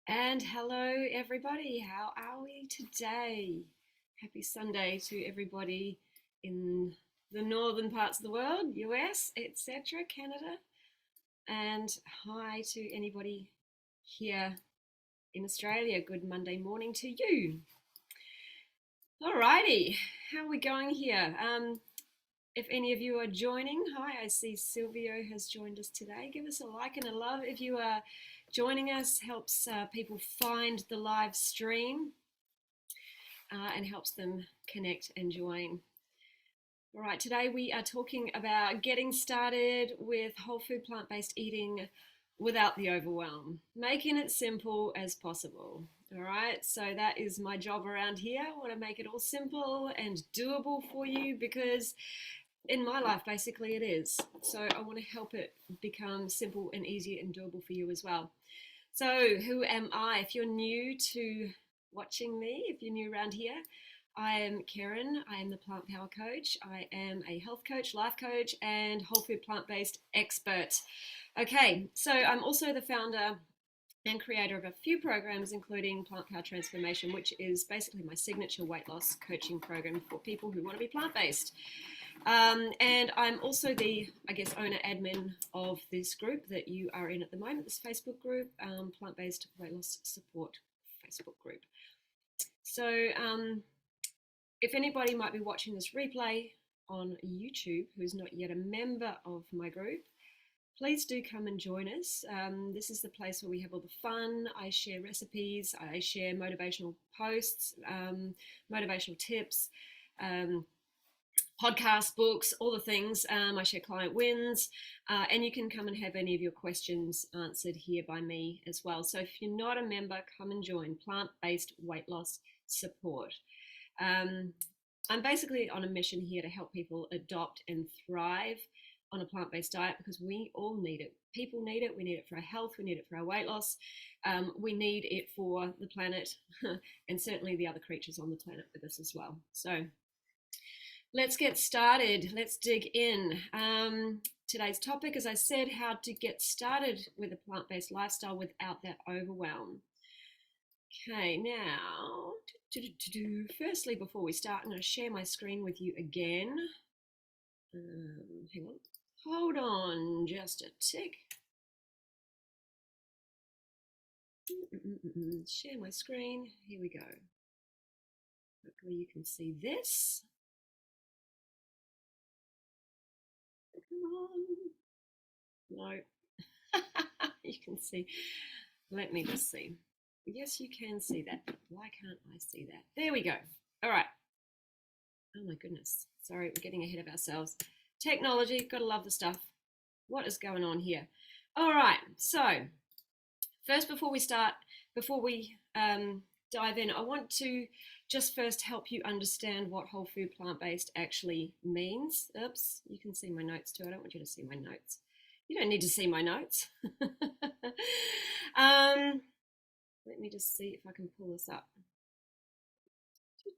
And hello, everybody. How are we today? Happy Sunday to everybody in the northern parts of the world, US, etc., Canada. And hi to anybody here in Australia. Good Monday morning to you. Alrighty, how are we going here? If any of you are joining, hi, I see Silvio has joined us today. Give us a like and a love if you are joining us. Helps people find the live stream and helps them connect and join. All right, today we are talking about getting started with whole food plant-based eating without the overwhelm, making it simple as possible. All right, so that is my job around here. I want to make it all simple and doable for you because in my life, basically, it is. So I want to help it become simple and easy and doable for you as well. So, who am I? If you're new to watching me, if you're new around here, I am Karen. I am the Plant Power Coach. I am a health coach, life coach, and whole food plant based expert. Okay, so I'm also the founder and creator of a few programs, including Plant Power Transformation, which is basically my signature weight loss coaching program for people who want to be plant based. And I'm also the, owner admin of this group that you are in at the moment, this Facebook group, Plant-Based Weight Loss Support Facebook group. So if anybody might be watching this replay on YouTube who's not yet a member of my group, please do come and join us. This is the place where we have all the fun. I share recipes, I share motivational posts, motivational tips, podcasts, books, all the things. I share client wins, and you can come and have any of your questions answered here by me as well. So if you're not a member, come and join Plant-Based Weight Loss Support. I'm basically on a mission here to help people adopt and thrive on a plant-based diet because we all need it. People need it. We need it for our health. We need it for our weight loss. We need it for the planet and certainly the other creatures on the planet with us as well. So let's get started. Let's dig in. Today's topic, as I said, how to get started with a plant-based lifestyle without that overwhelm. Okay, now, firstly, before we start, I'm going to share my screen with you again. Hang on. Hold on just a tick. Share my screen. Here we go. Hopefully you can see this. Come on. No. You can see. Let me just see. Yes, you can see that. Why can't I see that? There we go. All right. Oh my goodness. Sorry, we're getting ahead of ourselves. Technology, gotta love the stuff. What is going on here? All right. So first, before we dive in, I want to just first help you understand what whole food plant-based actually means. Oops, you can see my notes too. I don't want you to see my notes. You don't need to see my notes. Let me just see if I can pull this up. I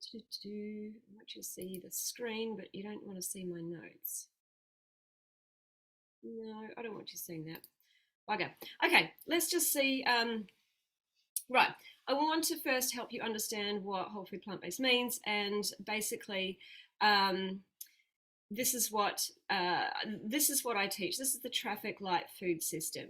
want you to see the screen, but you don't want to see my notes. No, I don't want you seeing that. Bugger. Okay, let's just see. Right, I want to first help you understand what whole food plant-based means, and basically, this is what I teach. This is the traffic light food system.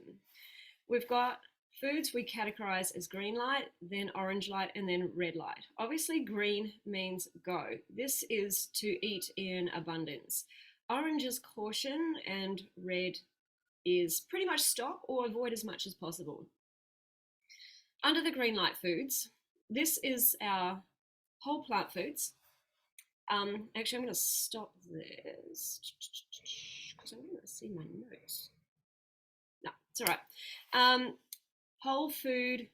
We've got foods we categorize as green light, then orange light, and then red light. Obviously, green means go. This is to eat in abundance. Orange is caution, and red is pretty much stop or avoid as much as possible. Under the green light foods, this is our whole plant foods. Actually, I'm going to stop this because I'm going to see my notes. No, it's all right. Whole food,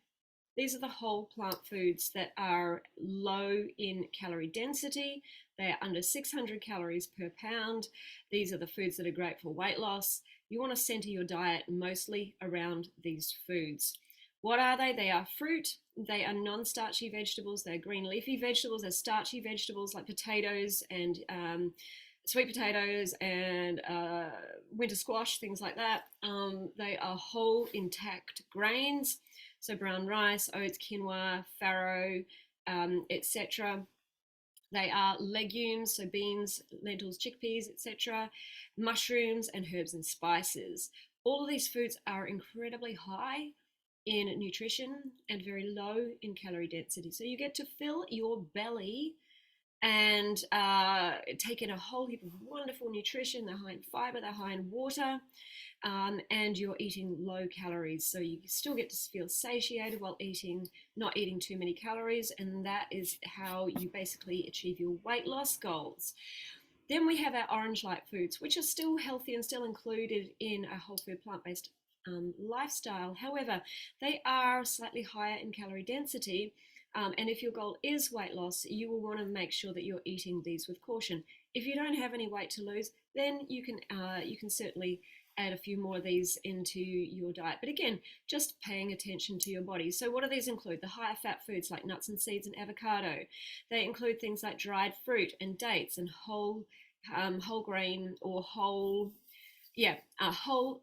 these are the whole plant foods that are low in calorie density. They are under 600 calories per pound. These are the foods that are great for weight loss. You want to center your diet mostly around these foods. What are they? They are fruit. They are non-starchy vegetables. They're green leafy vegetables. They're starchy vegetables like potatoes and sweet potatoes and winter squash, things like that. They are whole intact grains. So brown rice, oats, quinoa, farro, etc. They are legumes, so beans, lentils, chickpeas, etc., mushrooms, and herbs and spices. All of these foods are incredibly high in nutrition and very low in calorie density. So you get to fill your belly and take in a whole heap of wonderful nutrition. They're high in fiber, they're high in water, and you're eating low calories. So you still get to feel satiated while not eating too many calories, and that is how you basically achieve your weight loss goals. Then we have our orange light foods, which are still healthy and still included in a whole food plant-based lifestyle. However, they are slightly higher in calorie density. And if your goal is weight loss, you will want to make sure that you're eating these with caution. If you don't have any weight to lose, then you can certainly add a few more of these into your diet. But again, just paying attention to your body. So what do these include? The higher fat foods like nuts and seeds and avocado. They include things like dried fruit and dates and whole grain or whole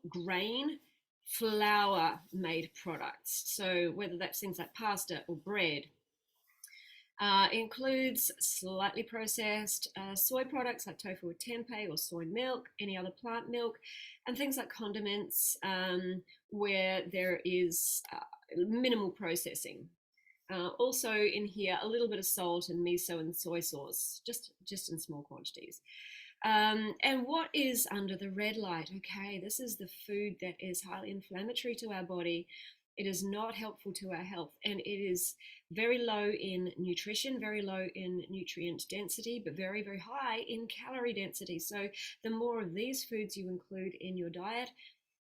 grain flour made products. So whether that's things like pasta or bread. Includes slightly processed soy products like tofu or tempeh or soy milk, any other plant milk, and things like condiments where there is minimal processing. Also in here, a little bit of salt and miso and soy sauce, just in small quantities. And what is under the red light? Okay, this is the food that is highly inflammatory to our body. It is not helpful to our health, and it is very low in nutrition, very low in nutrient density, but very, very high in calorie density. So the more of these foods you include in your diet,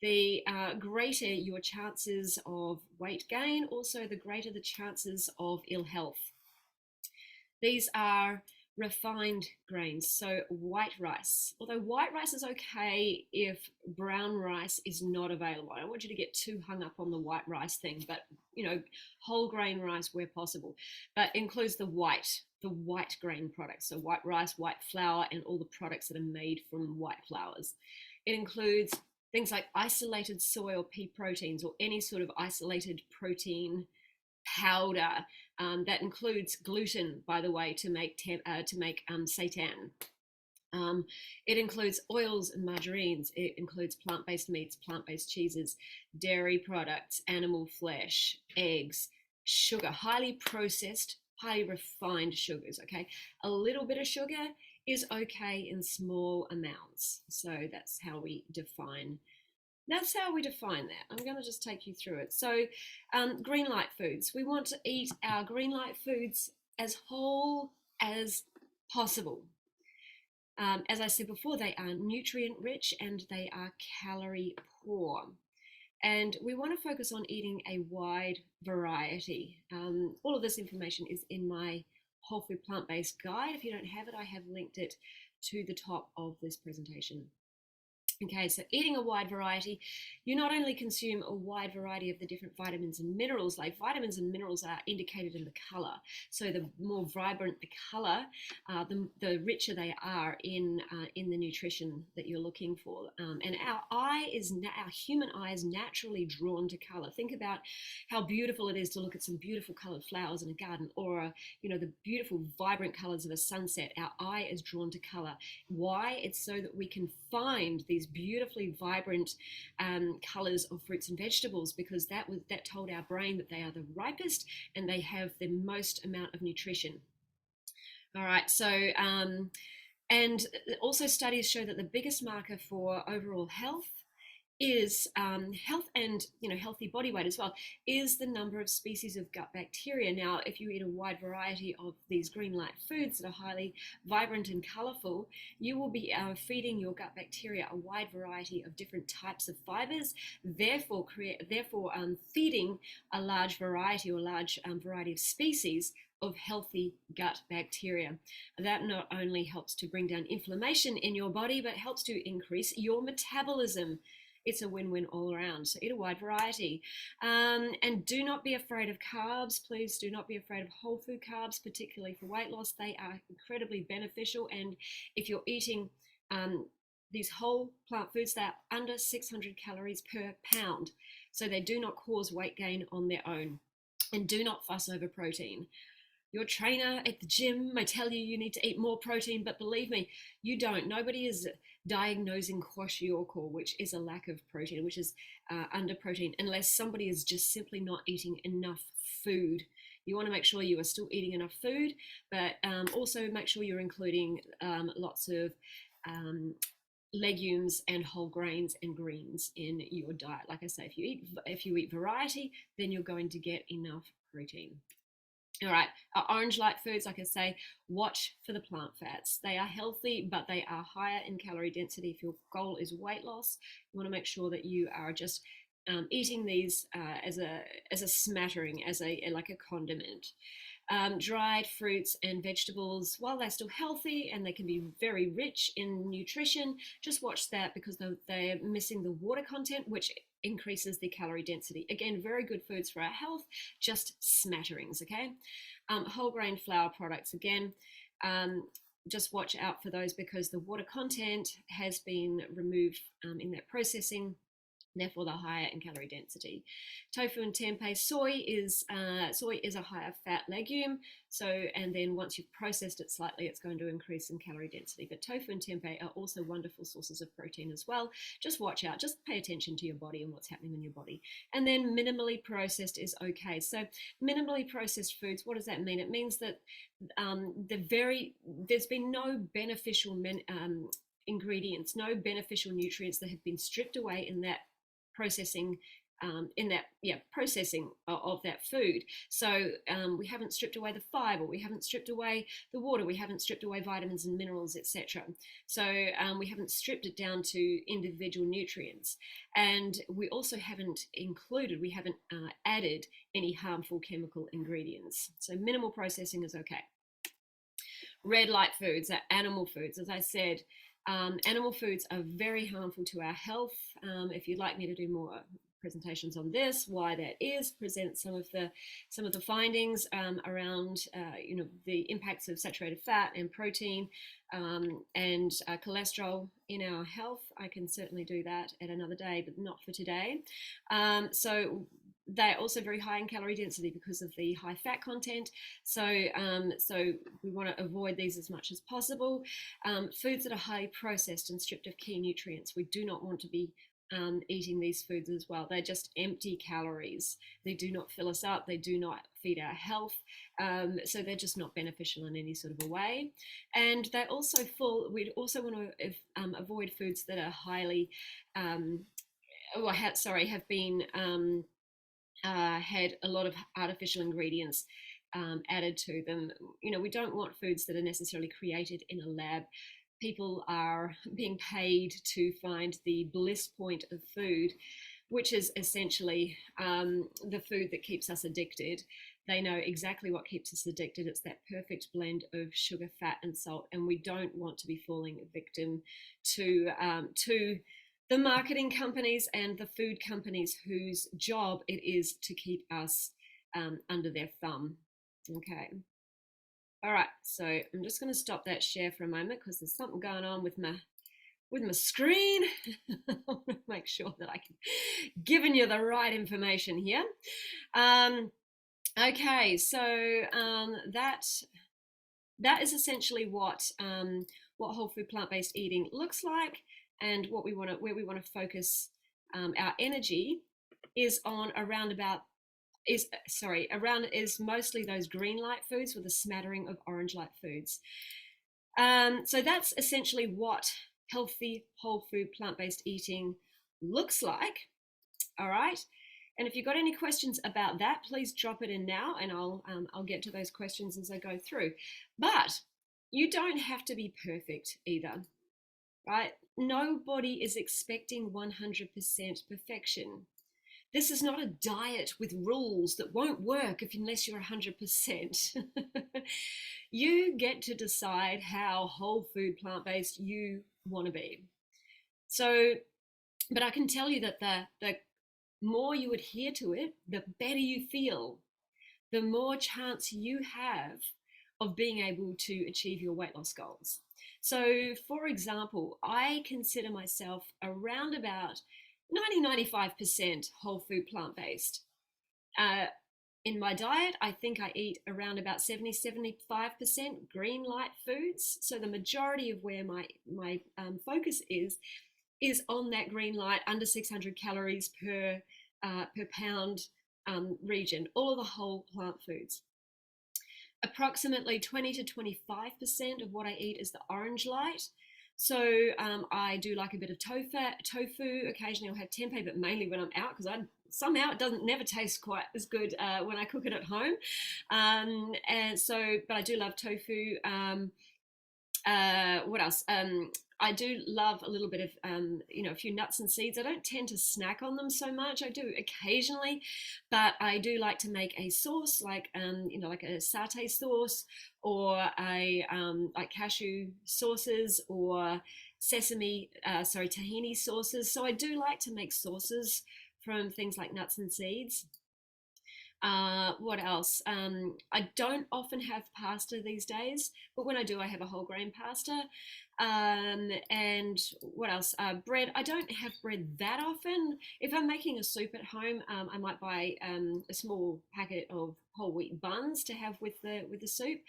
the greater your chances of weight gain, also the greater the chances of ill health. These are refined grains, so white rice. Although white rice is okay if brown rice is not available. I don't want you to get too hung up on the white rice thing, but whole grain rice where possible. But includes the white grain products, so white rice, white flour, and all the products that are made from white flours. It includes things like isolated soy or pea proteins, or any sort of isolated protein powder. That includes gluten, by the way, to make seitan. It includes oils and margarines. It includes plant-based meats, plant-based cheeses, dairy products, animal flesh, eggs, sugar, highly processed, highly refined sugars. Okay, a little bit of sugar is okay in small amounts. So that's how we define that. I'm going to just take you through it. So green light foods. We want to eat our green light foods as whole as possible. As I said before, they are nutrient rich and they are calorie poor. And we want to focus on eating a wide variety. All of this information is in my whole food plant-based guide. If you don't have it, I have linked it to the top of this presentation. Okay, so eating a wide variety, you not only consume a wide variety of the different vitamins and minerals, like vitamins and minerals are indicated in the color. So the more vibrant the color, the richer they are in the nutrition that you're looking for. And our human eye is naturally drawn to color. Think about how beautiful it is to look at some beautiful colored flowers in a garden, or the beautiful vibrant colors of a sunset. Our eye is drawn to color. Why? It's so that we can find these beautifully vibrant colors of fruits and vegetables, because that told our brain that they are the ripest and they have the most amount of nutrition. All right, so and also studies show that the biggest marker for overall health is health, and healthy body weight as well, is the number of species of gut bacteria. Now, if you eat a wide variety of these green light foods that are highly vibrant and colorful, you will be feeding your gut bacteria a wide variety of different types of fibers, therefore feeding a large variety of species of healthy gut bacteria. That not only helps to bring down inflammation in your body, but helps to increase your metabolism. It's a win-win all around. So eat a wide variety. And do not be afraid of carbs. Please do not be afraid of whole food carbs, particularly for weight loss. They are incredibly beneficial. And if you're eating these whole plant foods, they're under 600 calories per pound. so they do not cause weight gain on their own. And do not fuss over protein. Your trainer at the gym may tell you you need to eat more protein, but believe me, you don't. Nobody is diagnosing kwashiorkor, which is a lack of protein, which is under protein, unless somebody is just simply not eating enough food. You want to make sure you are still eating enough food, but also make sure you're including lots of legumes and whole grains and greens in your diet. Like I say, if you eat variety, then you're going to get enough protein. All right, orange light foods, like I say, watch for the plant fats. They are healthy, but they are higher in calorie density. If your goal is weight loss, you want to make sure that you are just eating these as a smattering, as like a condiment. Dried fruits and vegetables, while they're still healthy and they can be very rich in nutrition, just watch that because they're missing the water content, which increases the calorie density. Again, very good foods for our health, just smatterings, okay? Whole grain flour products, again, just watch out for those because the water content has been removed in that processing, therefore they're higher in calorie density. Tofu and tempeh, soy is a higher fat legume, so, and then once you've processed it slightly, it's going to increase in calorie density. But tofu and tempeh are also wonderful sources of protein as well. Just watch out, just pay attention to your body and what's happening in your body. And then minimally processed is okay. So minimally processed foods, what does that mean? It means that there's been no beneficial ingredients, no beneficial nutrients that have been stripped away in that processing processing of that food. So we haven't stripped away the fiber, we haven't stripped away the water, we haven't stripped away vitamins and minerals, etc. So we haven't stripped it down to individual nutrients, and we also haven't added any harmful chemical ingredients. So minimal processing is okay. Red light foods are animal foods. As I said, animal foods are very harmful to our health. If you'd like me to do more presentations on this, why that is, present some of the findings around the impacts of saturated fat and protein and cholesterol in our health, I can certainly do that at another day, but not for today. So they're also very high in calorie density because of the high fat content. So we want to avoid these as much as possible. Foods that are highly processed and stripped of key nutrients, we do not want to be eating these foods as well. They're just empty calories. They do not fill us up. They do not feed our health. So they're just not beneficial in any sort of a way. And they're also we'd also want to avoid foods that are highly, have been had a lot of artificial ingredients added to them. We don't want foods that are necessarily created in a lab. People are being paid to find the bliss point of food, which is essentially the food that keeps us addicted. They know exactly what keeps us addicted. It's that perfect blend of sugar, fat, and salt, and we don't want to be falling victim to the marketing companies and the food companies whose job it is to keep us under their thumb. Okay. All right, so I'm just going to stop that share for a moment because there's something going on with my screen. I want to make sure that I can giving you the right information here. Okay, so that is essentially what whole food plant-based eating looks like, and where we want to focus our energy is on is mostly those green light foods with a smattering of orange light foods. So that's essentially what healthy whole food plant-based eating looks like. All right. And if you've got any questions about that, please drop it in now, and I'll get to those questions as I go through. But you don't have to be perfect either, right? Nobody is expecting 100% perfection. This is not a diet with rules that won't work unless you're 100%. You get to decide how whole food plant-based you want to be. So, but I can tell you that the more you adhere to it, the better you feel, the more chance you have of being able to achieve your weight loss goals. So, for example, I consider myself around about 90-95% whole food plant-based. Uh, in my diet, I think I eat around about 70-75% green light foods. So the majority of where my focus is on that green light, under 600 calories per pound region, all of the whole plant foods. Approximately 20 to 25% of what I eat is the orange light. So I do like a bit of tofu. Occasionally I'll have tempeh, but mainly when I'm out, because I somehow it doesn't never taste quite as good when I cook it at home. And so, but I do love tofu. What else? I do love a little bit of, a few nuts and seeds. I don't tend to snack on them so much. I do occasionally, but I do like to make a sauce, like, like a satay sauce, or like cashew sauces, or tahini sauces. So I do like to make sauces from things like nuts and seeds. What else? I don't often have pasta these days, but when I do, I have a whole grain pasta. And what else? Bread. I don't have bread that often. If I'm making a soup at home, I might buy a small packet of whole wheat buns to have with the soup.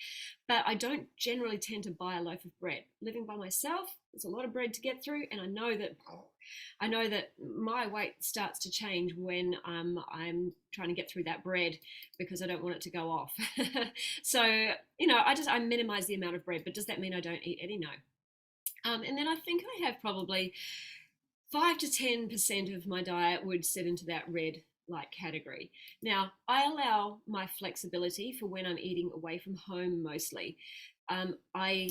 But I don't generally tend to buy a loaf of bread. Living by myself, there's a lot of bread to get through, and I know that my weight starts to change when I'm trying to get through that bread, because I don't want it to go off. So I minimize the amount of bread. But does that mean I don't eat any? No. And then I think I have probably 5 to 10% of my diet would sit into that red light category. Now, I allow my flexibility for when I'm eating away from home mostly. I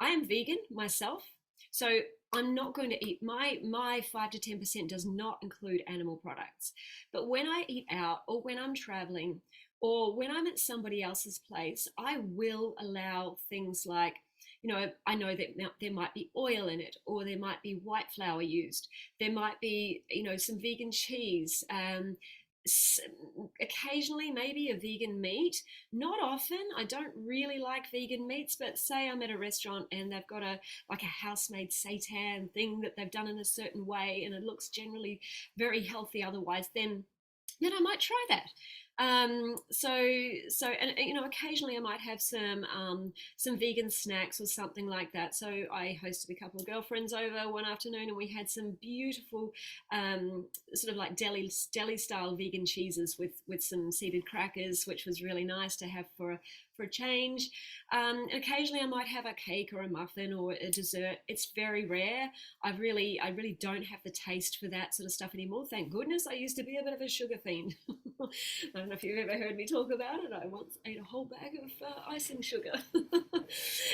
am vegan myself, so I'm not going to eat my 5 to 10% does not include animal products. But when I eat out, or when I'm traveling, or when I'm at somebody else's place, I will allow things like, I know that there might be oil in it, or there might be white flour used. There might be, some vegan cheese. Occasionally maybe a vegan meat. Not often. I don't really like vegan meats, but say I'm at a restaurant and they've got a house-made seitan thing that they've done in a certain way, and it looks generally very healthy otherwise, then I might try that. And occasionally I might have some vegan snacks or something like that. So I hosted a couple of girlfriends over one afternoon, and we had some beautiful sort of like deli style vegan cheeses with some seeded crackers, which was really nice to have for a change. Occasionally I might have a cake or a muffin or a dessert. It's very rare. I really don't have the taste for that sort of stuff anymore. Thank goodness. I used to be a bit of a sugar fiend. I don't know if you've ever heard me talk about it. I once ate a whole bag of icing sugar.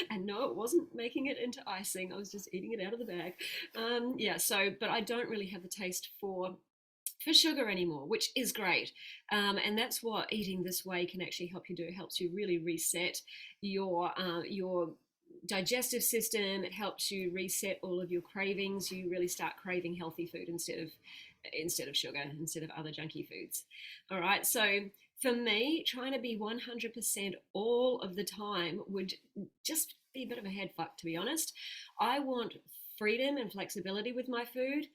And no, it wasn't making it into icing. I was just eating it out of the bag. But I don't really have the taste for sugar anymore, which is great. And that's what eating this way can actually help you do. It helps you really reset your digestive system. It helps you reset all of your cravings. You really start craving healthy food instead of sugar, instead of other junky foods. All right. So for me, trying to be 100% all of the time would just be a bit of a head fuck, to be honest. I want freedom and flexibility with my food,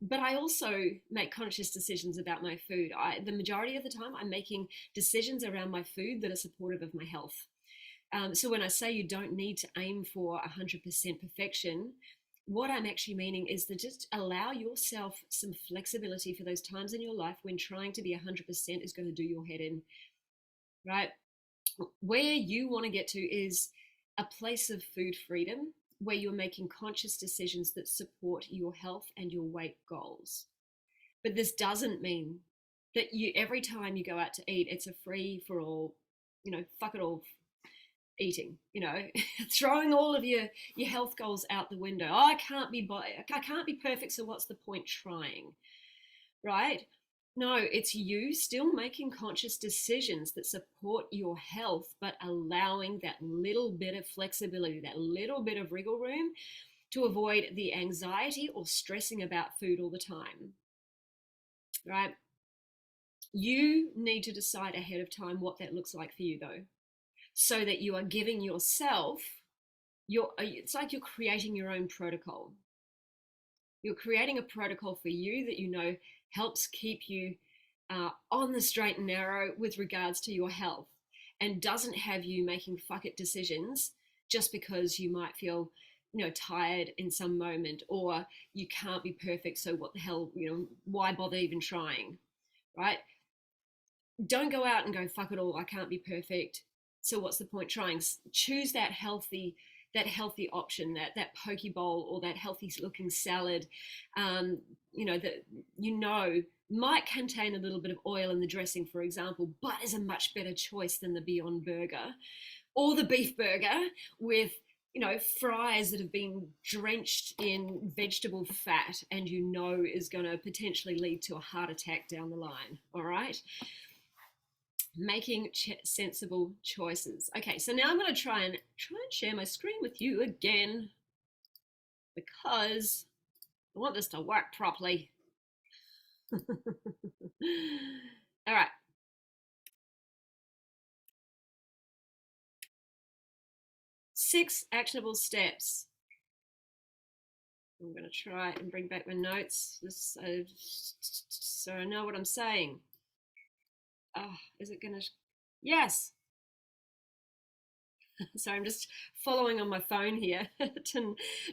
but I also make conscious decisions about my food. The majority of the time, I'm making decisions around my food that are supportive of my health. So when I say you don't need to aim for 100% perfection, what I'm actually meaning is to just allow yourself some flexibility for those times in your life when trying to be 100% is going to do your head in, right? Where you want to get to is a place of food freedom, where you're making conscious decisions that support your health and your weight goals. But this doesn't mean that every time you go out to eat, it's a free for all, fuck it all eating, throwing all of your health goals out the window. Oh, I can't be perfect, so what's the point trying, right? No, it's you still making conscious decisions that support your health, but allowing that little bit of flexibility, that little bit of wriggle room to avoid the anxiety or stressing about food all the time, right? You need to decide ahead of time what that looks like for you, though, so that you are giving yourself it's like you're creating your own protocol. You're creating a protocol for you that you know helps keep you on the straight and narrow with regards to your health, and doesn't have you making fuck it decisions just because you might feel, tired in some moment, or you can't be perfect, so what the hell, why bother even trying, right? Don't go out and go fuck it all, I can't be perfect, so what's the point trying? Choose that healthy option, that poke bowl, or that healthy looking salad, that might contain a little bit of oil in the dressing, for example, but is a much better choice than the Beyond Burger or the beef burger with fries that have been drenched in vegetable fat, and is going to potentially lead to a heart attack down the line. All right, making sensible choices. Okay, so now I'm going to try and share my screen with you again, because I want this to work properly. All right. Six actionable steps. I'm going to try and bring back my notes so I know what I'm saying. Oh, is it going to? Yes. So I'm just following on my phone here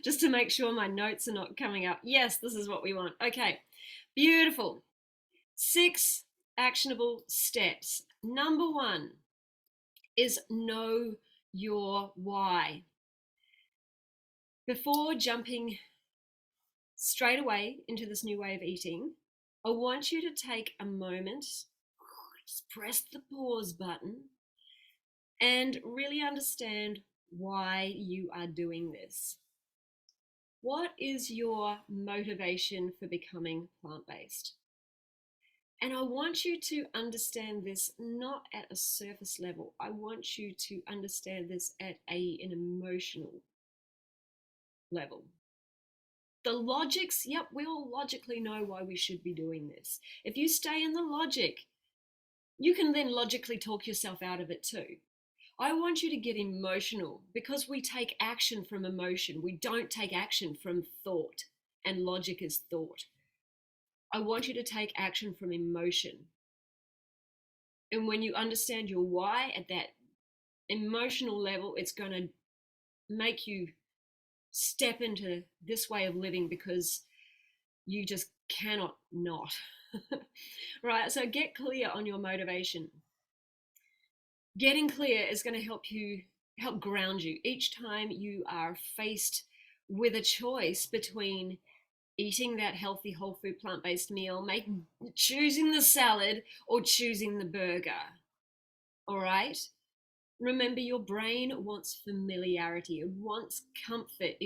just to make sure my notes are not coming up. Yes, this is what we want. Okay, beautiful. 6 actionable steps. Number 1 is know your why. Before jumping straight away into this new way of eating, I want you to take a moment, just press the pause button, and really understand why you are doing this. What is your motivation for becoming plant-based? And I want you to understand this not at a surface level. I want you to understand this at an emotional level. The logics, yep, we all logically know why we should be doing this. If you stay in the logic, you can then logically talk yourself out of it too. I want you to get emotional, because we take action from emotion. We don't take action from thought, and logic is thought. I want you to take action from emotion. And when you understand your why at that emotional level, it's going to make you step into this way of living, because you just cannot not. Right? So get clear on your motivation. Getting clear is going to help ground you each time you are faced with a choice between eating that healthy whole food plant-based meal, choosing the salad, or choosing the burger. All right? Remember, your brain wants familiarity. It wants comfort.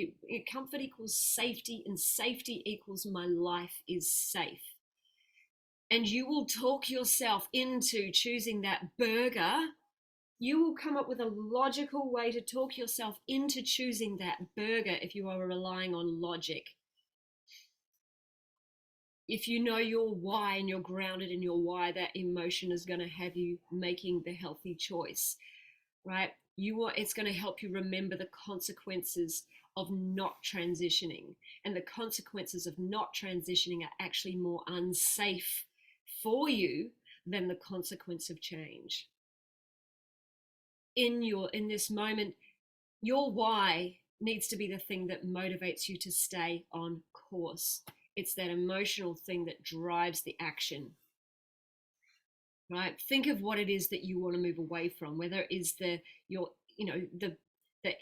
Comfort equals safety, and safety equals my life is safe. And you will talk yourself into choosing that burger. You will come up with a logical way to talk yourself into choosing that burger if you are relying on logic. If you know your why and you're grounded in your why, that emotion is going to have you making the healthy choice, right? It's going to help you remember the consequences of not transitioning, and the consequences of not transitioning are actually more unsafe for you than the consequence of change. In this moment, your why needs to be the thing that motivates you to stay on course. It's that emotional thing that drives the action, right? Think of what it is that you want to move away from, whether it is the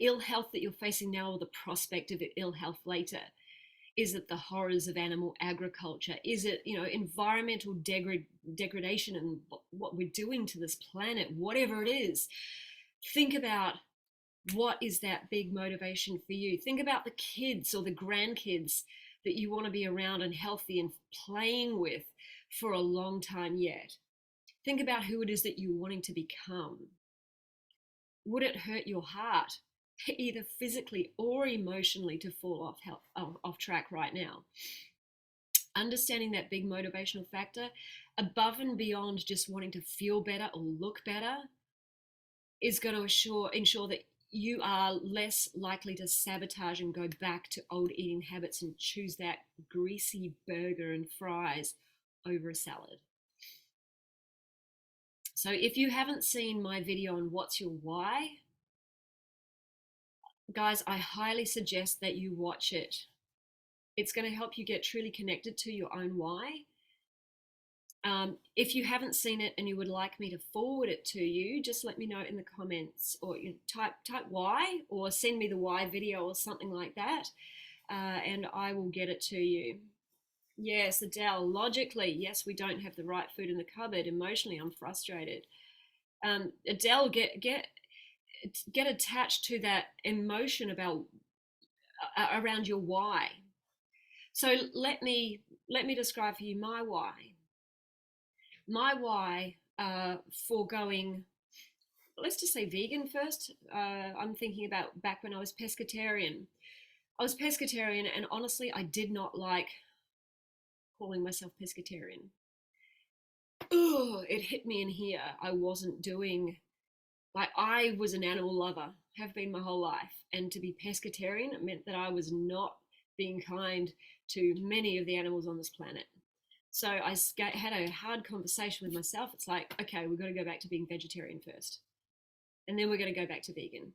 ill health that you're facing now, or the prospect of ill health later. Is it the horrors of animal agriculture? Is it environmental degradation and what we're doing to this planet? Whatever it is, think about what is that big motivation for you. Think about the kids or the grandkids that you want to be around and healthy and playing with for a long time yet. Think about who it is that you're wanting to become. Would it hurt your heart, either physically or emotionally, to fall off track right now? Understanding that big motivational factor above and beyond just wanting to feel better or look better is going to ensure that you are less likely to sabotage and go back to old eating habits and choose that greasy burger and fries over a salad. So if you haven't seen my video on what's your why, guys, I highly suggest that you watch it. It's going to help you get truly connected to your own why. If you haven't seen it and you would like me to forward it to you, just let me know in the comments, or you type why, or send me the why video or something like that, and I will get it to you. Yes, Adele, logically, yes, we don't have the right food in the cupboard. Emotionally, I'm frustrated. Adele, get attached to that emotion about around your why. So let me describe for you my why. My why for going, let's just say vegan first. I'm thinking about back when I was pescatarian. I was pescatarian, and honestly, I did not like calling myself pescatarian. Oh, it hit me in here. I wasn't doing, like, I was an animal lover, have been my whole life, and to be pescatarian meant that I was not being kind to many of the animals on this planet. So I had a hard conversation with myself. It's like, okay, we've got to go back to being vegetarian first, and then we're going to go back to vegan.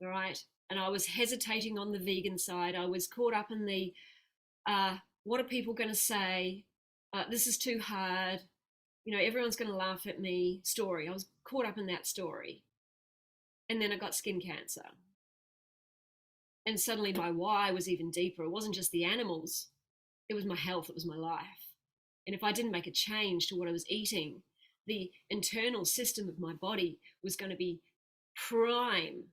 All right. And I was hesitating on the vegan side. I was caught up in the, what are people going to say? This is too hard. You know, everyone's going to laugh at me story. I was caught up in that story. And then I got skin cancer. And suddenly my why was even deeper. It wasn't just the animals, it was my health, it was my life. And if I didn't make a change to what I was eating, the internal system of my body was going to be prime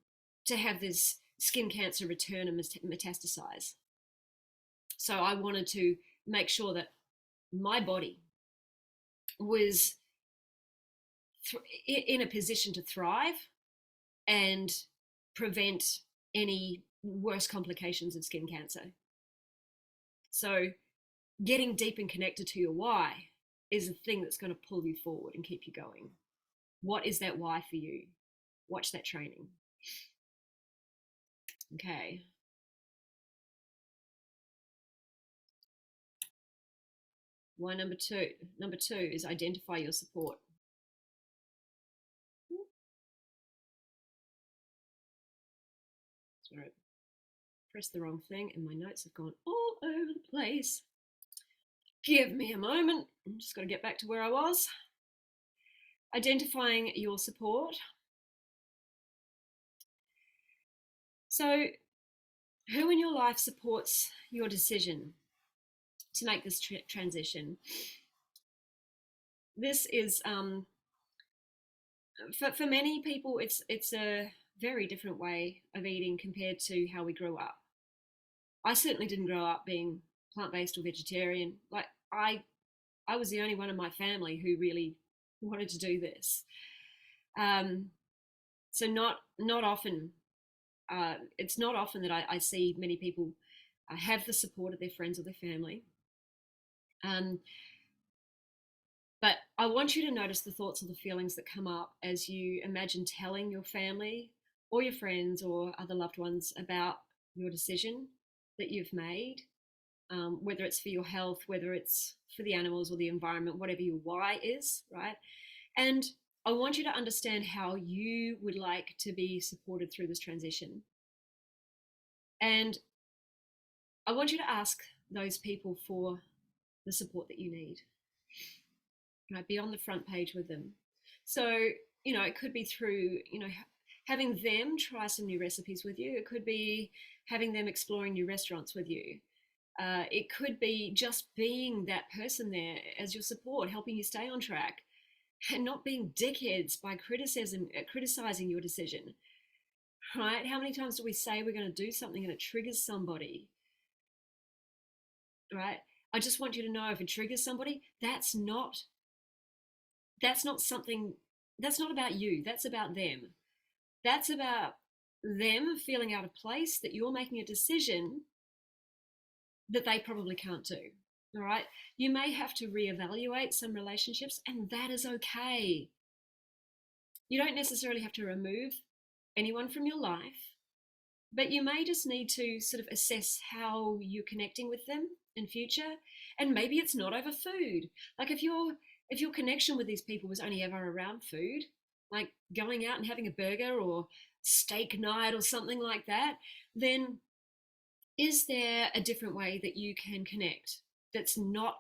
to have this skin cancer return and metastasize. So I wanted to make sure that my body was in a position to thrive and prevent any worse complications of skin cancer. So getting deep and connected to your why is the thing that's going to pull you forward and keep you going. What is that why for you? Watch that training. Okay. Why number two? Number two is identify your support. Sorry, pressed the wrong thing and my notes have gone all over the place. Give me a moment. I'm just got to get back to where I was. Identifying your support. So, who in your life supports your decision to make this transition? This is for many people, it's a very different way of eating compared to how we grew up. I certainly didn't grow up being plant-based or vegetarian. Like I was the only one in my family who really wanted to do this. So not often. It's not often that I see many people have the support of their friends or their family. But I want you to notice the thoughts or the feelings that come up as you imagine telling your family or your friends or other loved ones about your decision that you've made, whether it's for your health, whether it's for the animals or the environment, whatever your why is, right? And I want you to understand how you would like to be supported through this transition. And I want you to ask those people for the support that you need. Right, be on the front page with them. So, you know, it could be through, you know, having them try some new recipes with you. It could be having them exploring new restaurants with you. It could be just being that person there as your support, helping you stay on track and not being dickheads by criticizing your decision. Right? How many times do we say we're going to do something and it triggers somebody? Right? I just want you to know, if it triggers somebody, that's not something, that's not about you, that's about them. That's about them feeling out of place, that you're making a decision that they probably can't do. All right, you may have to reevaluate some relationships, and that is okay. You don't necessarily have to remove anyone from your life, but you may just need to sort of assess how you're connecting with them in future. And maybe it's not over food. Like if your connection with these people was only ever around food, like going out and having a burger or steak night or something like that, then is there a different way that you can connect that's not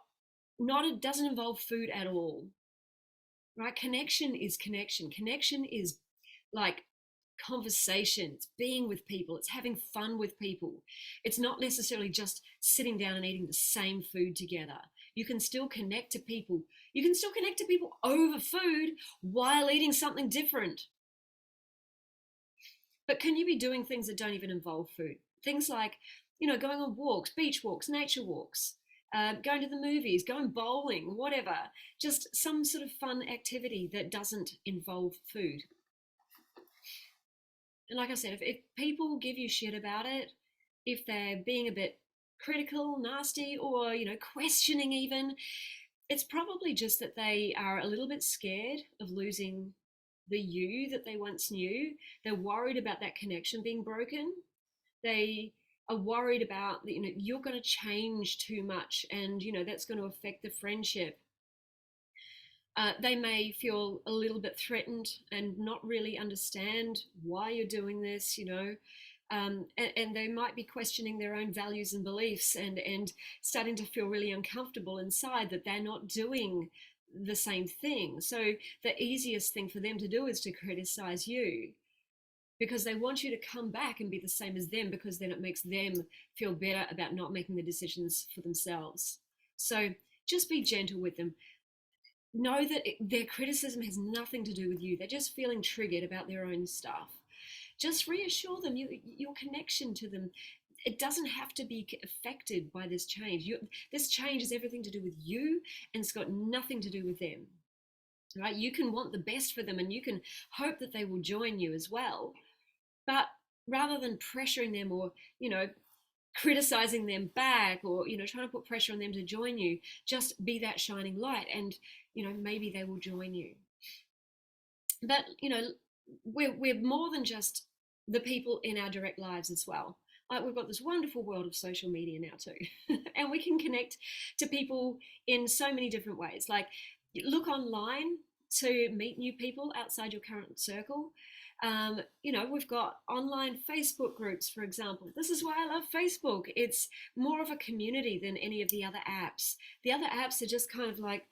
it doesn't involve food at all, right? Connection is connection. Connection is like conversation, it's being with people, it's having fun with people. It's not necessarily just sitting down and eating the same food together. You can still connect to people. You can still connect to people over food while eating something different. But can you be doing things that don't even involve food? Things like, going on walks, beach walks, nature walks, going to the movies, going bowling, whatever. Just some sort of fun activity that doesn't involve food. And like I said, if people give you shit about it, if they're being a bit critical, nasty, or, questioning even, it's probably just that they are a little bit scared of losing the you that they once knew. They're worried about that connection being broken. They are worried about, you're going to change too much and, that's going to affect the friendship. They may feel a little bit threatened and not really understand why you're doing this, and they might be questioning their own values and beliefs and starting to feel really uncomfortable inside that they're not doing the same thing. So the easiest thing for them to do is to criticize you because they want you to come back and be the same as them, because then it makes them feel better about not making the decisions for themselves. So just be gentle with them. Know that their criticism has nothing to do with you. They're just feeling triggered about their own stuff. Just reassure them your connection to them. It doesn't have to be affected by this change. This change has everything to do with you, and it's got nothing to do with them. Right? You can want the best for them, and you can hope that they will join you as well. But rather than pressuring them or, criticizing them back or, trying to put pressure on them to join you, just be that shining light and, maybe they will join you. But, we're more than just the people in our direct lives as well. Like we've got this wonderful world of social media now too. And we can connect to people in so many different ways. Like look online to meet new people outside your current circle. We've got online Facebook groups, for example. This is why I love Facebook. It's more of a community than any of the other apps. The other apps are just kind of like,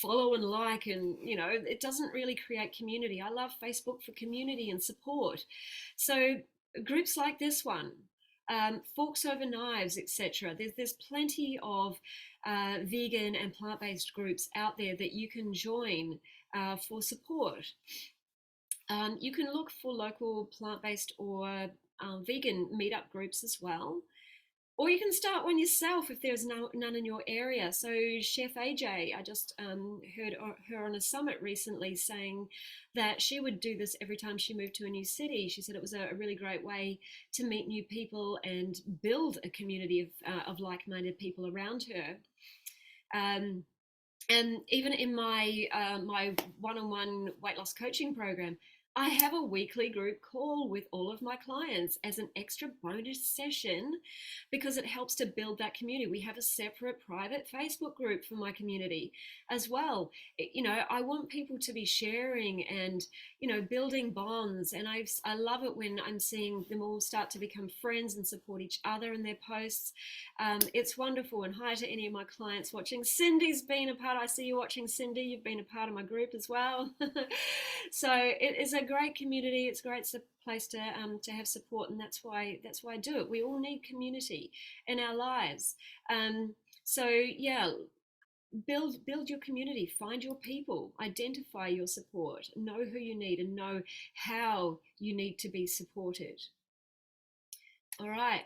follow and like, and, it doesn't really create community. I love Facebook for community and support. So groups like this one, Forks Over Knives, etc. There's plenty of vegan and plant-based groups out there that you can join for support. You can look for local plant-based or vegan meetup groups as well. Or you can start one yourself if there's none in your area. So Chef AJ, I just heard her on a summit recently saying that she would do this every time she moved to a new city. She said it was a really great way to meet new people and build a community of like-minded people around her. And even in my my one-on-one weight loss coaching program, I have a weekly group call with all of my clients as an extra bonus session because it helps to build that community. We have a separate private Facebook group for my community as well. I want people to be sharing and, building bonds. And I love it when I'm seeing them all start to become friends and support each other in their posts. It's wonderful. And hi to any of my clients watching. Cindy's been a part. I see you watching, Cindy. You've been a part of my group as well. So it is a great community. It's a great place to have support, and that's why I do it. We all need community in our lives. So yeah, build your community, find your people, identify your support, know who you need, and know how you need to be supported. All right,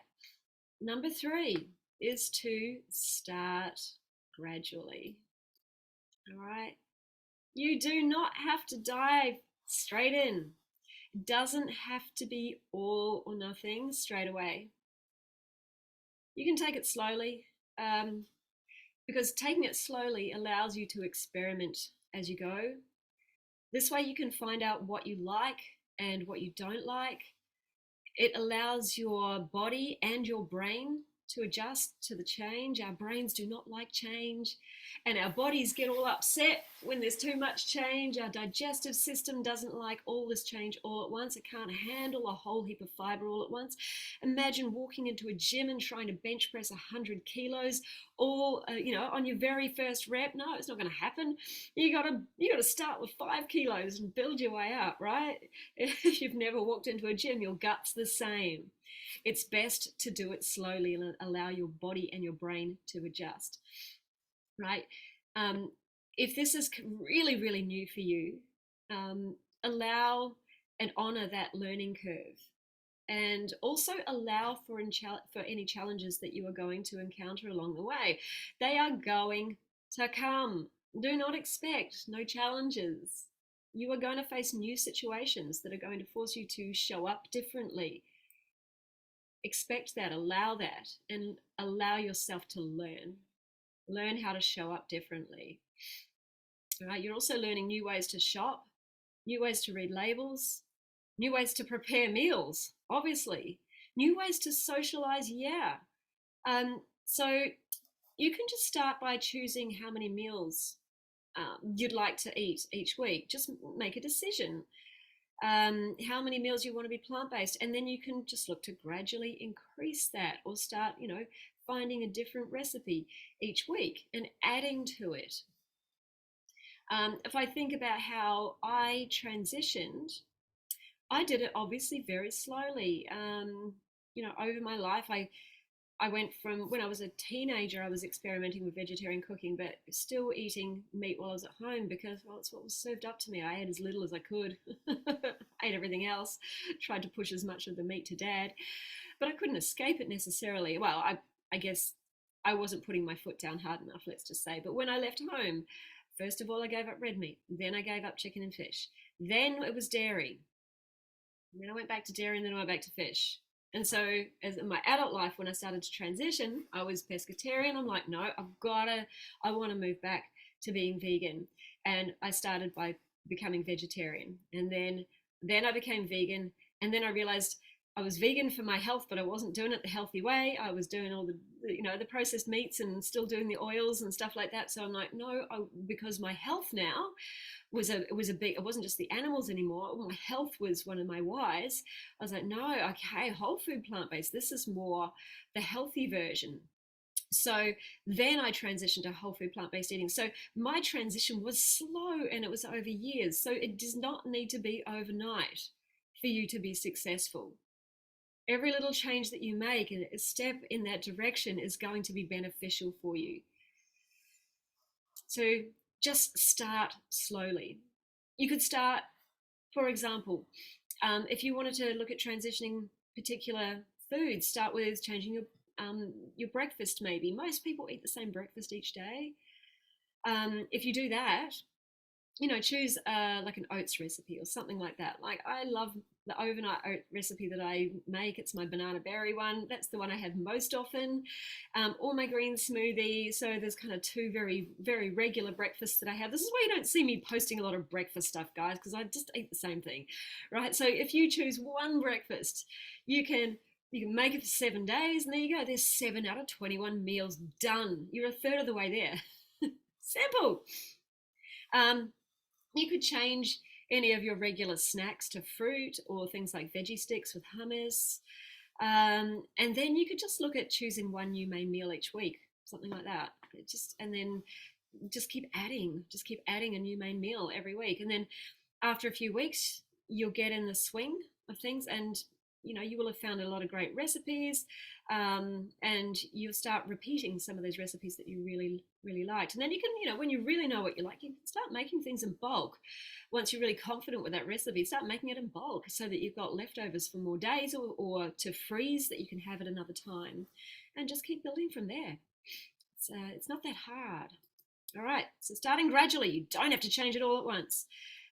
number 3 is to start gradually. All right, you do not have to dive straight in. It doesn't have to be all or nothing straight away. You can take it slowly, because taking it slowly allows you to experiment as you go. This way you can find out what you like and what you don't like. It allows your body and your brain to adjust to the change. Our brains do not like change, and our bodies get all upset when there's too much change. Our digestive system doesn't like all this change all at once. It can't handle a whole heap of fiber all at once. Imagine walking into a gym and trying to bench press 100 kilos all on your very first rep. No, it's not going to happen. You got to start with 5 kilos and build your way up, right? If you've never walked into a gym, your gut's the same. It's best to do it slowly and allow your body and your brain to adjust, right? Um, if this is really, really new for you, allow and honor that learning curve, and also allow for any challenges that you are going to encounter along the way. They are going to come. Do not expect no challenges. You are going to face new situations that are going to force you to show up differently. Expect that, allow that, and allow yourself to learn how to show up differently. All right, you're also learning new ways to shop, new ways to read labels, new ways to prepare meals, obviously, new ways to socialize. So you can just start by choosing how many meals you'd like to eat each week. Just make a decision. How many meals you want to be plant-based, and then you can just look to gradually increase that, or start finding a different recipe each week and adding to it. If I think about how I transitioned, I did it obviously very slowly. Over my life, I went from when I was a teenager, I was experimenting with vegetarian cooking, but still eating meat while I was at home because, well, it's what was served up to me. I ate as little as I could, ate everything else, tried to push as much of the meat to Dad, but I couldn't escape it necessarily. Well, I guess I wasn't putting my foot down hard enough, let's just say. But when I left home, first of all, I gave up red meat. Then I gave up chicken and fish. Then it was dairy. And then I went back to dairy, and then I went back to fish. And so, as in my adult life, when I started to transition, I was pescatarian. I'm like, no, I want to move back to being vegan. And I started by becoming vegetarian. And then I became vegan. And then I realized I was vegan for my health, but I wasn't doing it the healthy way. I was doing all the processed meats and still doing the oils and stuff like that. So I'm like, no, because my health now it wasn't just the animals anymore. My health was one of my whys. I was like, no, okay, whole food plant-based. This is more the healthy version. So then I transitioned to whole food plant-based eating. So my transition was slow, and it was over years. So it does not need to be overnight for you to be successful. Every little change that you make and a step in that direction is going to be beneficial for you. So just start slowly. You could start, for example, if you wanted to look at transitioning particular foods, start with changing your breakfast. Maybe most people eat the same breakfast each day. If you do that, choose like an oats recipe or something like that. Like, I love the overnight oat recipe that I make. It's my banana berry one. That's the one I have most often. Or my green smoothie. So there's kind of two very, very regular breakfasts that I have. This is why you don't see me posting a lot of breakfast stuff, guys, because I just eat the same thing, right? So if you choose one breakfast, you can make it for 7 days, and there you go. There's 7 out of 21 meals done. You're a third of the way there. Simple. You could change any of your regular snacks to fruit or things like veggie sticks with hummus. And then you could just look at choosing one new main meal each week, something like that. And then just keep adding a new main meal every week. And then after a few weeks, you'll get in the swing of things, and you will have found a lot of great recipes, and you'll start repeating some of those recipes that you really, really liked. And then you can, when you really know what you like, you can start making things in bulk. Once you're really confident with that recipe, start making it in bulk so that you've got leftovers for more days, or to freeze that you can have at another time, and just keep building from there. It's not that hard. All right, so starting gradually, you don't have to change it all at once.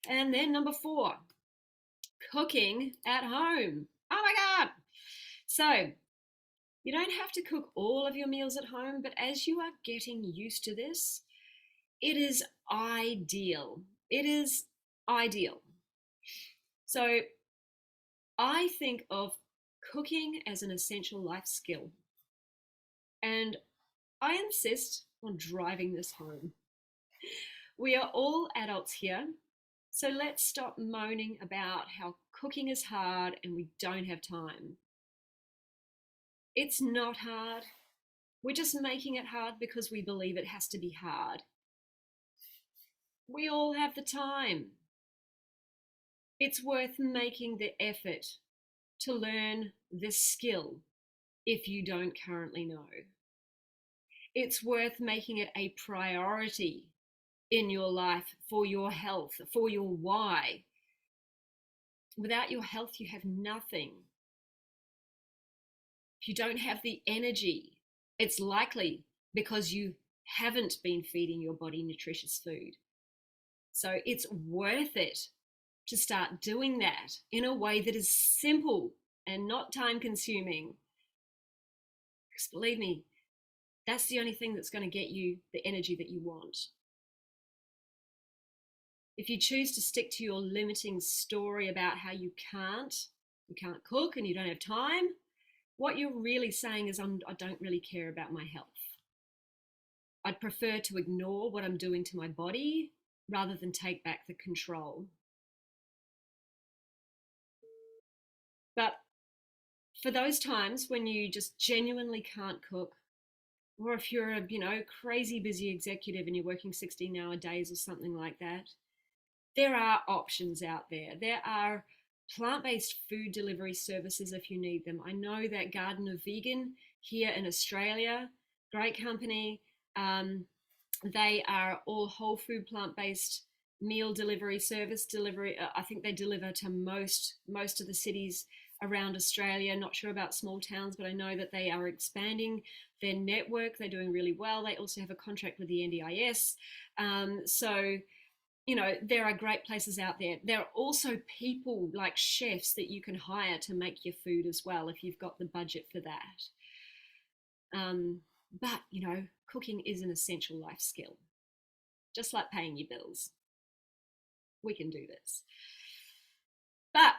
And then number 4, cooking at home. Oh my God. So you don't have to cook all of your meals at home, but as you are getting used to this, it is ideal. It is ideal. So I think of cooking as an essential life skill, and I insist on driving this home. We are all adults here, so let's stop moaning about how cooking is hard and we don't have time. It's not hard. We're just making it hard because we believe it has to be hard. We all have the time. It's worth making the effort to learn this skill if you don't currently know. It's worth making it a priority in your life for your health, for your why. Without your health, you have nothing. If you don't have the energy, it's likely because you haven't been feeding your body nutritious food. So it's worth it to start doing that in a way that is simple and not time consuming. Because believe me, that's the only thing that's going to get you the energy that you want. If you choose to stick to your limiting story about how you can't cook and you don't have time, what you're really saying is, I don't really care about my health. I'd prefer to ignore what I'm doing to my body rather than take back the control. But for those times when you just genuinely can't cook, or if you're a crazy busy executive and you're working 16-hour days or something like that, there are options out there. There are plant-based food delivery services if you need them. I know that Garden of Vegan here in Australia, great company. They are all whole food plant-based meal delivery service delivery. I think they deliver to most of the cities around Australia. Not sure about small towns, but I know that they are expanding their network. They're doing really well. They also have a contract with the NDIS. So there are great places out there. There are also people like chefs that you can hire to make your food as well if you've got the budget for that. But cooking is an essential life skill, just like paying your bills. We can do this. But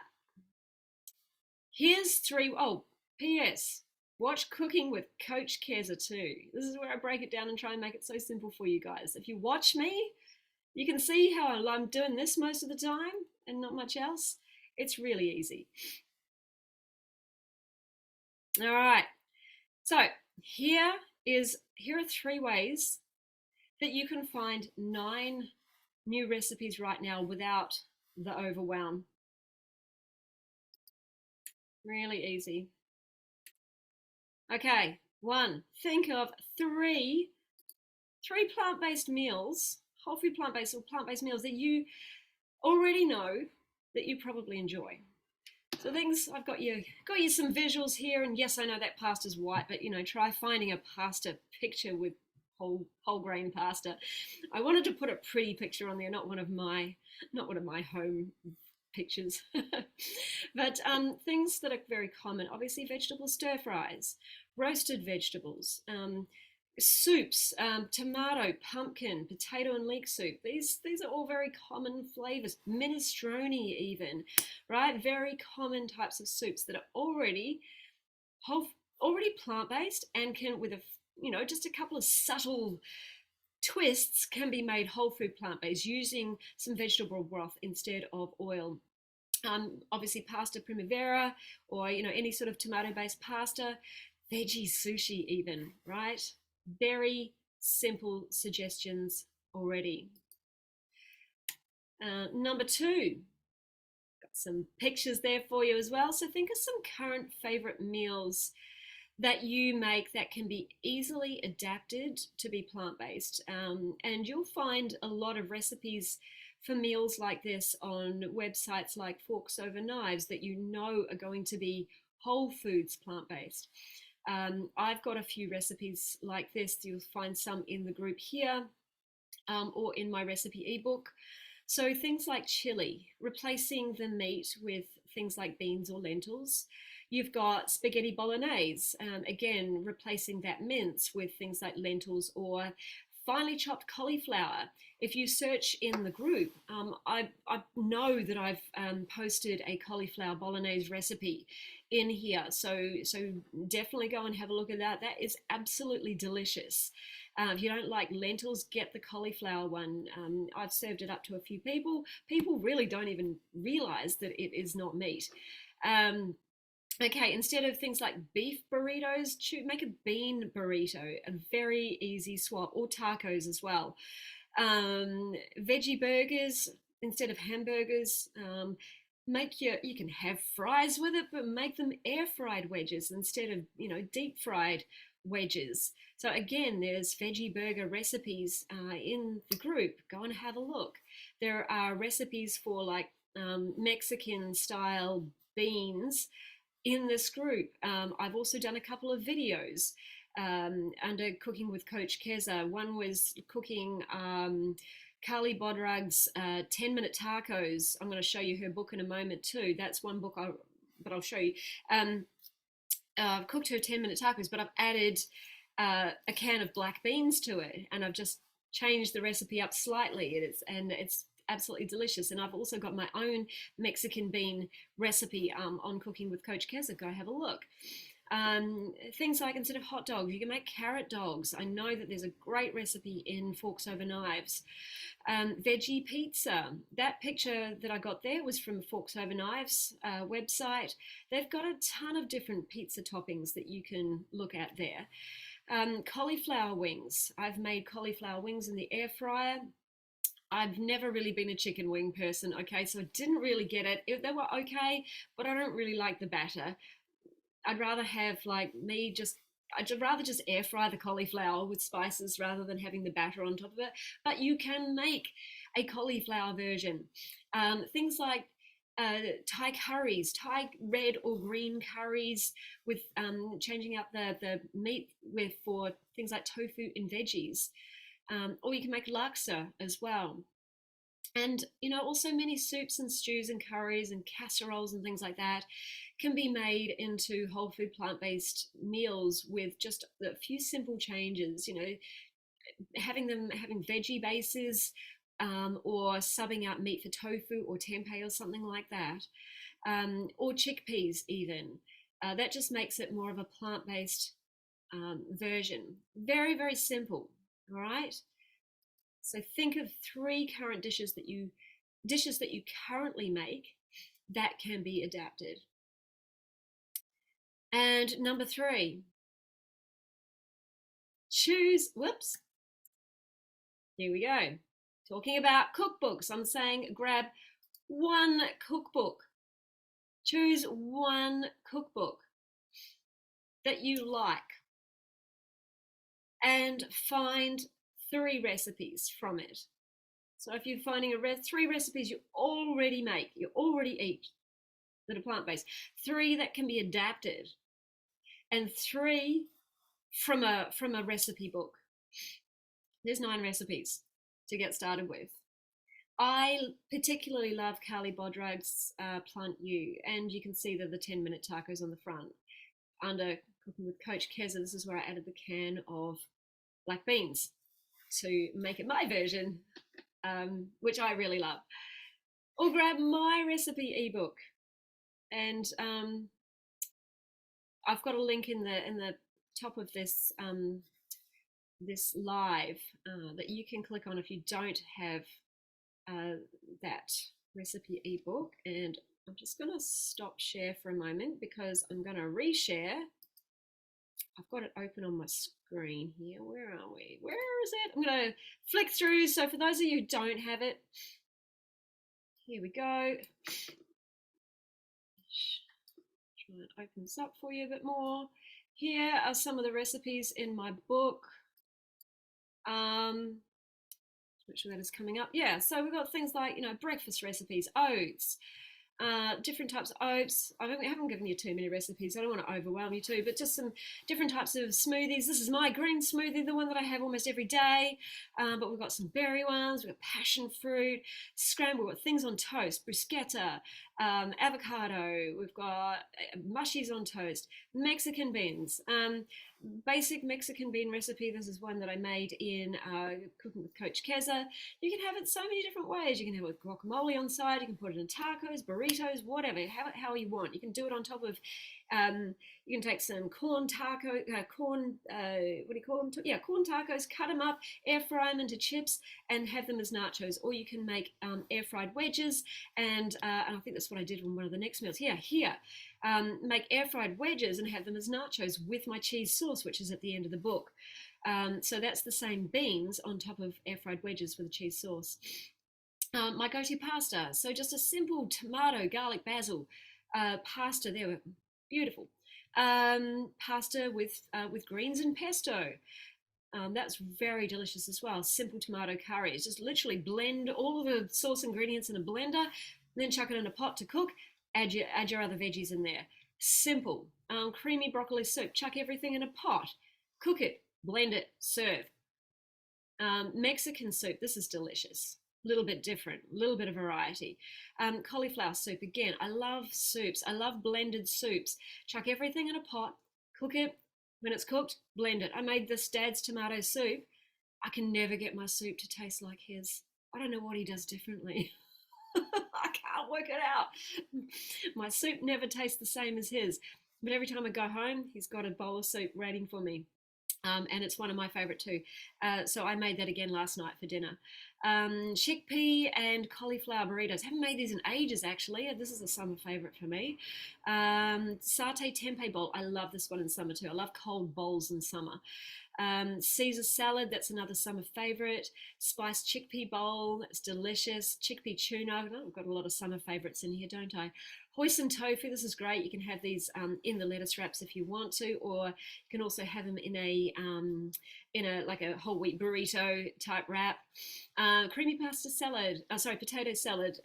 here's three. Oh, P.S. Watch Cooking with Coach Keza too. This is where I break it down and try and make it so simple for you guys. If you watch me, you can see how I'm doing this most of the time and not much else. It's really easy. All right. So here are 3 ways that you can find 9 new recipes right now without the overwhelm. Really easy. Okay, 1. Think of 3 plant-based meals, whole food plant-based or plant-based meals that you already know that you probably enjoy. So things, I've got you some visuals here, and yes, I know that pasta's white, but try finding a pasta picture with whole grain pasta. I wanted to put a pretty picture on there, not one of my home pictures. But things that are very common, obviously vegetable stir fries, roasted vegetables, soups, tomato, pumpkin, potato and leek soup. These are all very common flavors. Minestrone even, right? Very common types of soups that are already plant-based and can, with just a couple of subtle twists, can be made whole food plant-based using some vegetable broth instead of oil. Obviously pasta primavera, or any sort of tomato-based pasta, veggie sushi even, right? Very simple suggestions already. Number 2, got some pictures there for you as well. So think of some current favorite meals that you make that can be easily adapted to be plant-based. And you'll find a lot of recipes for meals like this on websites like Forks Over Knives that are going to be whole foods plant-based. I've got a few recipes like this. You'll find some in the group here or in my recipe ebook. So things like chili, replacing the meat with things like beans or lentils. You've got spaghetti bolognese, again, replacing that mince with things like lentils or finely chopped cauliflower. If you search in the group, I know that I've posted a cauliflower bolognese recipe in here. So definitely go and have a look at that. That is absolutely delicious. If you don't like lentils, get the cauliflower one. I've served it up to a few people. People really don't even realize that it is not meat. Okay, instead of things like beef burritos, make a bean burrito, a very easy swap, or tacos as well. Veggie burgers instead of hamburgers. You can have fries with it, but make them air fried wedges instead of deep fried wedges. So again, there's veggie burger recipes in the group. Go and have a look. There are recipes for like Mexican style beans in this group. I've also done a couple of videos under Cooking with Coach Keza. One was cooking Carly Bodrag's 10-minute tacos. I'm going to show you her book in a moment too. That's one book, but I'll show you. I've cooked her 10-minute tacos, but I've added a can of black beans to it, and I've just changed the recipe up slightly. It's absolutely delicious. And I've also got my own Mexican bean recipe on Cooking with Coach Keza. Go have a look. Things like, instead of hot dogs, you can make carrot dogs. I know that there's a great recipe in Forks Over Knives. Veggie pizza. That picture that I got there was from Forks Over Knives website. They've got a ton of different pizza toppings that you can look at there. Cauliflower wings. I've made cauliflower wings in the air fryer. I've never really been a chicken wing person, okay, so I didn't really get it. They were okay, but I don't really like the batter. I'd rather have I'd rather just air fry the cauliflower with spices rather than having the batter on top of it. But you can make a cauliflower version. Things like Thai curries, Thai red or green curries, with changing up the meat for things like tofu and veggies. Or you can make laksa as well. And also many soups and stews and curries and casseroles and things like that can be made into whole food plant-based meals with just a few simple changes. Having veggie bases, or subbing out meat for tofu or tempeh or something like that, or chickpeas even. That just makes it more of a plant-based version. Very, very simple. All right. So think of 3 current dishes that you currently make that can be adapted. And number 3, whoops. Here we go. Talking about cookbooks, I'm saying grab one cookbook. Choose one cookbook that you like and find 3 recipes from it. So if you're finding 3 recipes you already make, you already eat, that are plant-based, 3 that can be adapted, and 3 from a recipe book. There's 9 recipes to get started with. I particularly love Carly Bodrag's Plant You, and you can see the 10-minute tacos on the front. Under Cooking with Coach Keza, this is where I added the can of black beans to make it my version, which I really love. Or grab my recipe ebook, and I've got a link in the top of this this live that you can click on if you don't have that recipe ebook. And I'm just going to stop share for a moment because I'm going to reshare. I've got it open on my screen here. Where are we? Where is it? I'm going to flick through. So for those of you who don't have it, here we go. Try and open this up for you a bit more. Here are some of the recipes in my book. Make sure that is coming up. Yeah, so we've got things like, breakfast recipes, oats, different types of oats. I haven't given you too many recipes. I don't want to overwhelm you too, but just some different types of smoothies. This is my green smoothie, the one that I have almost every day. But we've got some berry ones. We've got passion fruit, scrambled. We've got things on toast, bruschetta, avocado. We've got mushies on toast, Mexican beans. basic Mexican bean recipe. This is one that I made in Cooking with Coach Keza. You can have it so many different ways. You can have it with guacamole on side. You can put it in tacos, burritos, whatever, how you want. You can do it on top of, you can take some corn what do you call them? Yeah, corn tacos, cut them up, air fry them into chips, and have them as nachos. Or you can make air fried wedges, and I think that's what I did on one of the next meals. Here. Make air fried wedges and have them as nachos with my cheese sauce, which is at the end of the book. So that's the same beans on top of air fried wedges with a cheese sauce. My go-to pasta, so just a simple tomato, garlic, basil pasta. They were beautiful. Pasta with greens and pesto. That's very delicious as well. Simple tomato curry. It's just literally blend all of the sauce ingredients in a blender, then chuck it in a pot to cook. Add your other veggies in there. Simple. Creamy broccoli soup. Chuck everything in a pot. Cook it. Blend it. Serve. Mexican soup. This is delicious. A little bit different. A little bit of variety. Cauliflower soup. Again, I love soups. I love blended soups. Chuck everything in a pot. Cook it. When it's cooked, blend it. I made this Dad's tomato soup. I can never get my soup to taste like his. I don't know what he does differently. I can't work it out. My soup never tastes the same as his. But every time I go home, he's got a bowl of soup waiting for me. And it's one of my favorite too. So I made that again last night for dinner. Chickpea and cauliflower burritos. Haven't made these in ages actually. This is a summer favorite for me. Satay tempeh bowl. I love this one in summer too. I love cold bowls in summer. Caesar salad, that's another summer favorite. Spiced chickpea bowl, that's delicious. Chickpea tuna, I've got a lot of summer favorites in here, don't I? Hoisin tofu, this is great. You can have these in the lettuce wraps if you want to, or you can also have them in a like a whole wheat burrito type wrap. Creamy pasta salad, potato salad.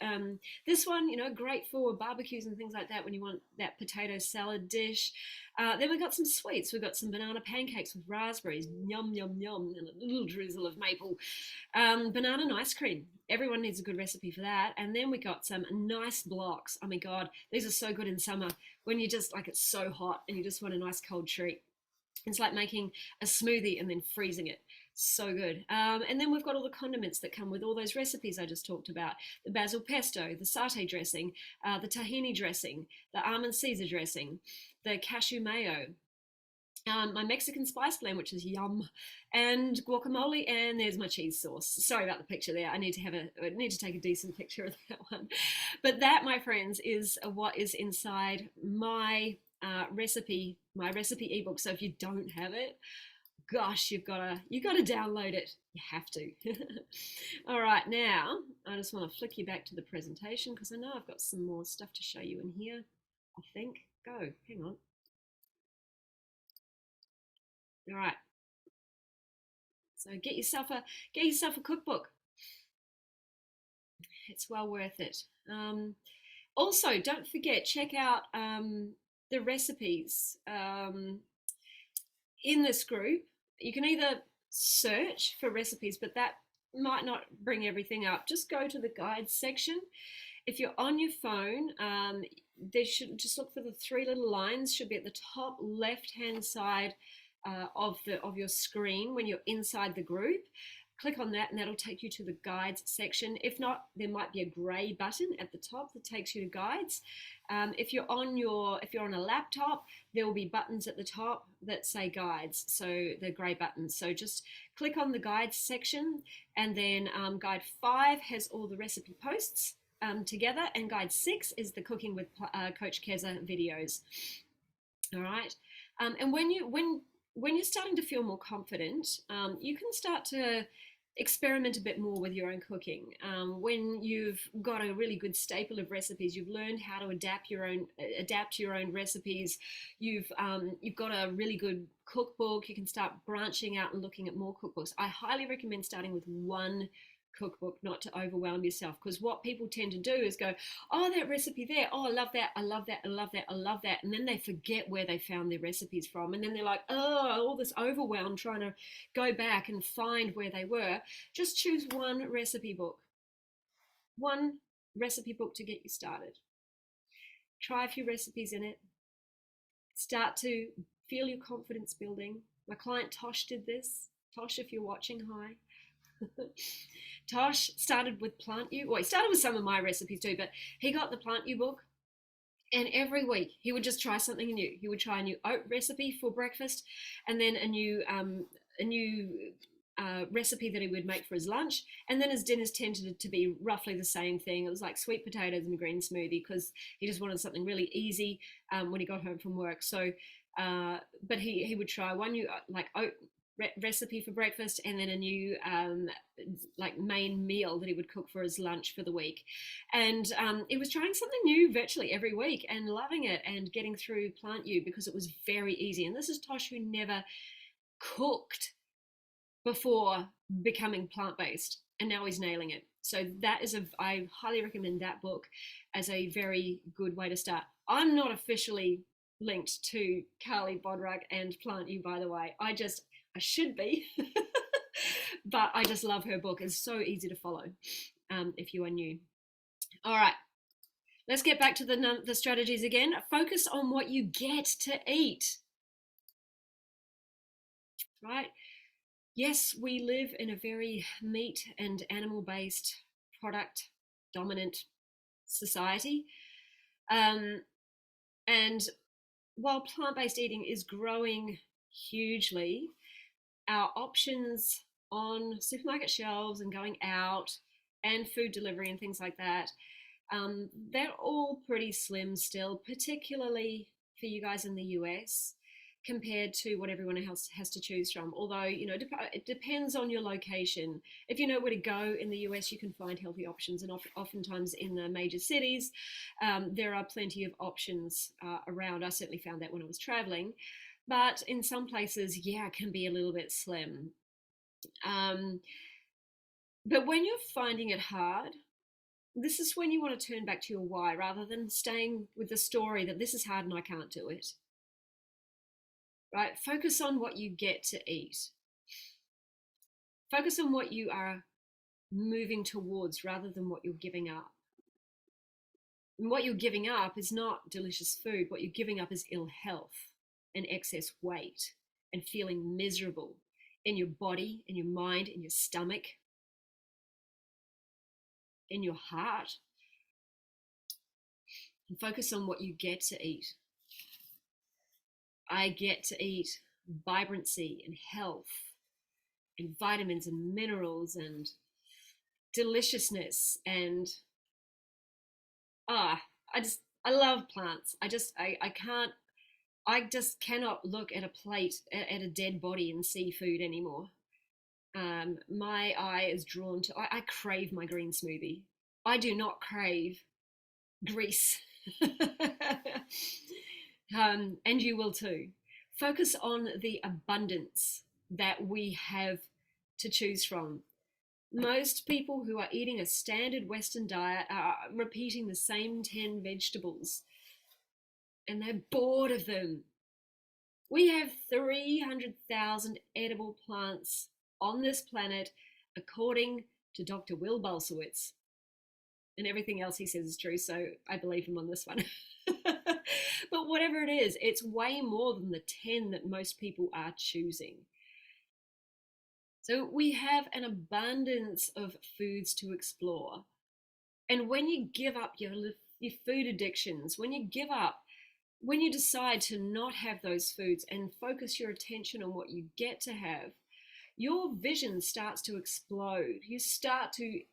This one, great for barbecues and things like that when you want that potato salad dish. Then we've got some sweets. We've got some banana pancakes with raspberries, yum, yum, yum, and a little drizzle of maple. Banana and ice cream. Everyone needs a good recipe for that. And then we got some nice blocks. Oh my God, these are so good in summer when you just it's so hot and you just want a nice cold treat. It's like making a smoothie and then freezing it. So good. And then we've got all the condiments that come with all those recipes I just talked about. The basil pesto, the satay dressing, the tahini dressing, the almond Caesar dressing, the cashew mayo, my Mexican spice blend, which is yum, and guacamole, and there's my cheese sauce. Sorry about the picture there. I need to take a decent picture of that one. But that, my friends, is what is inside my recipe ebook. So if you don't have it, gosh, you've got to download it. You have to. All right, now I just want to flick you back to the presentation because I know I've got some more stuff to show you in here. I think. Go. Hang on. All right. So get yourself a cookbook. It's well worth it. Also, don't forget, check out the recipes in this group. You can either search for recipes, but that might not bring everything up. Just go to the guides section. If you're on your phone, they should just look for the three little lines. Should be at the top left-hand side of your screen when you're inside the group. Click on that and that'll take you to the guides section. If not, there might be a grey button at the top that takes you to guides. If you're on a laptop, there will be buttons at the top that say guides, so the grey buttons. So just click on the guides section, and then guide 5 has all the recipe posts together, and guide 6 is the Cooking with Coach Keza videos. All right, and when you're starting to feel more confident, you can start to experiment a bit more with your own cooking. When you've got a really good staple of recipes, you've learned how to adapt your own recipes. You've got a really good cookbook. You can start branching out and looking at more cookbooks. I highly recommend starting with one cookbook, not to overwhelm yourself, because what people tend to do is go, oh, that recipe there, oh, I love that, I love that, I love that, I love that, and then they forget where they found their recipes from, and then they're like, oh, all this overwhelm trying to go back and find where they were. Just choose one recipe book to get you started. Try a few recipes in it. Start to feel your confidence building. My client Tosh did this. Tosh, if you're watching, hi. Tosh started with Plant You. Well, he started with some of my recipes too, but he got the Plant You book. And every week he would just try something new. He would try a new oat recipe for breakfast, and then a new recipe that he would make for his lunch. And then his dinners tended to be roughly the same thing. It was like sweet potatoes and a green smoothie because he just wanted something really easy when he got home from work. So, but he would try one new like oat recipe for breakfast, and then a new like main meal that he would cook for his lunch for the week. And he was trying something new virtually every week and loving it and getting through Plant You because it was very easy. And this is Tosh, who never cooked before becoming plant-based, and now he's nailing it. So that is I highly recommend that book as a very good way to start. I'm not officially linked to Carly Bodrock and Plant You, by the way. I should be, but I just love her book. It's so easy to follow if you are new. All right, let's get back to the strategies again. Focus on what you get to eat, right? Yes, we live in a very meat and animal-based product dominant society. And while plant-based eating is growing hugely, our options on supermarket shelves and going out and food delivery and things like that, they're all pretty slim still, particularly for you guys in the US, compared to what everyone else has to choose from. Although, it depends on your location. If you know where to go in the US, you can find healthy options, and oftentimes in the major cities, there are plenty of options around. I certainly found that when I was traveling. But in some places, yeah, it can be a little bit slim. But when you're finding it hard, this is when you want to turn back to your why rather than staying with the story that this is hard and I can't do it. Right? Focus on what you get to eat. Focus on what you are moving towards rather than what you're giving up. And what you're giving up is not delicious food. What you're giving up is ill health and excess weight and feeling miserable in your body, in your mind, in your stomach, in your heart. And focus on what you get to eat. I get to eat vibrancy and health and vitamins and minerals and deliciousness and I love plants. I just cannot look at a plate at a dead body and see food anymore. My eye is drawn to. I crave my green smoothie. I do not crave grease. And you will too. Focus on the abundance that we have to choose from. Most people who are eating a standard Western diet are repeating the same 10 vegetables, and they're bored of them. We have 300,000 edible plants on this planet, according to Dr. Will Bulsiewicz. And everything else he says is true, so I believe him on this one. But whatever it is, it's way more than the 10 that most people are choosing. So we have an abundance of foods to explore. And when you give up your food addictions, when you decide to not have those foods and focus your attention on what you get to have, your vision starts to explode. You start to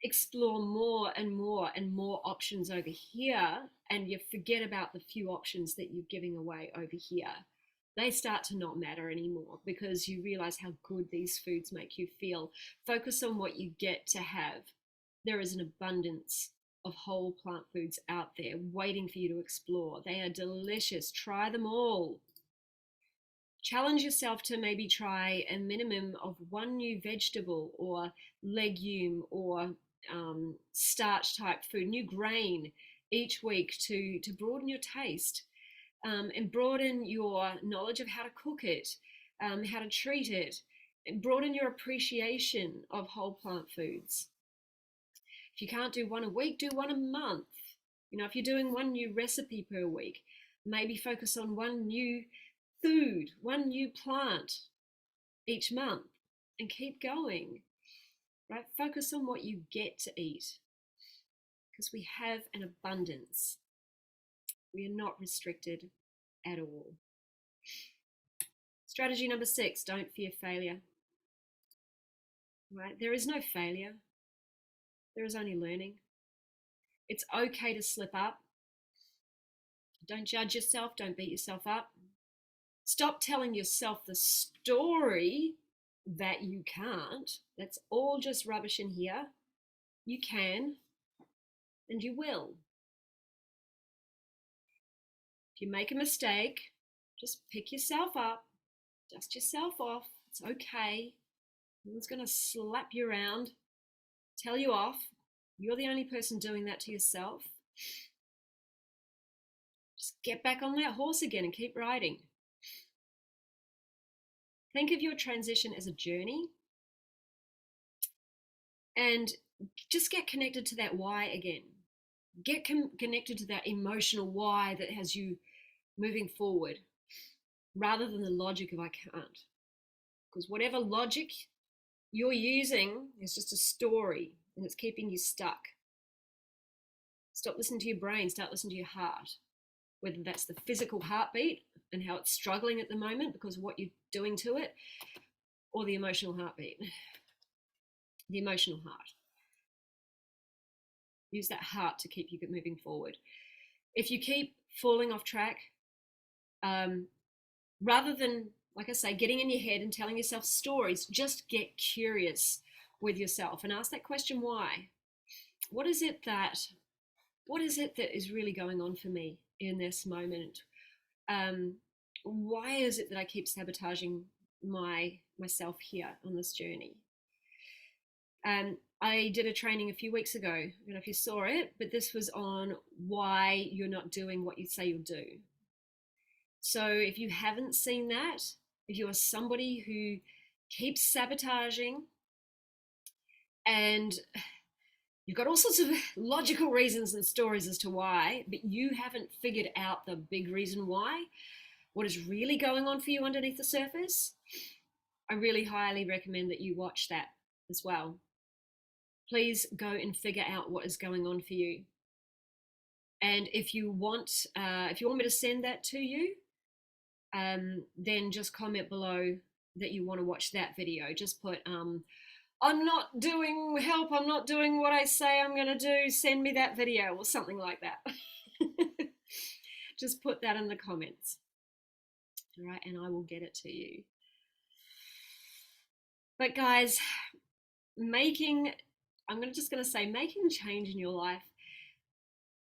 explore more and more and more options over here, and you forget about the few options that you're giving away over here. They start to not matter anymore because you realize how good these foods make you feel. Focus on what you get to have. There is an abundance of whole plant foods out there waiting for you to explore. They are delicious. Try them all. Challenge yourself to maybe try a minimum of one new vegetable or legume or starch type food, new grain each week to broaden your taste and broaden your knowledge of how to cook it, how to treat it, and broaden your appreciation of whole plant foods. If you can't do one a week, do one a month. If you're doing one new recipe per week, maybe focus on one new food, one new plant each month, and keep going, right? Focus on what you get to eat because we have an abundance. We are not restricted at all. Strategy number 6, don't fear failure. Right? There is no failure. There is only learning. It's okay to slip up. Don't judge yourself. Don't beat yourself up. Stop telling yourself the story that you can't. That's all just rubbish in here. You can and you will. If you make a mistake, just pick yourself up, dust yourself off. It's okay. No one's going to slap you around, tell you off. You're the only person doing that to yourself. Just get back on that horse again and keep riding. Think of your transition as a journey and just get connected to that why again. Get connected to that emotional why that has you moving forward rather than the logic of I can't. Because whatever logic you're using is just a story and it's keeping you stuck. Stop listening to your brain, start listening to your heart. Whether that's the physical heartbeat and how it's struggling at the moment because of what you're doing to it, or the emotional heartbeat, the emotional heart. Use that heart to keep you moving forward. If you keep falling off track, rather than, like I say, getting in your head and telling yourself stories, just get curious with yourself and ask that question, why? What is it that is really going on for me in this moment? Why is it that I keep sabotaging myself here on this journey? I did a training a few weeks ago. I don't know if you saw it, but this was on why you're not doing what you say you'll do. So if you haven't seen that, if you are somebody who keeps sabotaging and you've got all sorts of logical reasons and stories as to why, but you haven't figured out the big reason why, what is really going on for you underneath the surface, I really highly recommend that you watch that as well. Please go and figure out what is going on for you. And if you want me to send that to you, then just comment below that you want to watch that video. Just put, I'm not doing what I say I'm going to do. Send me that video or something like that. Just put that in the comments. All right, and I will get it to you. But guys, making change in your life,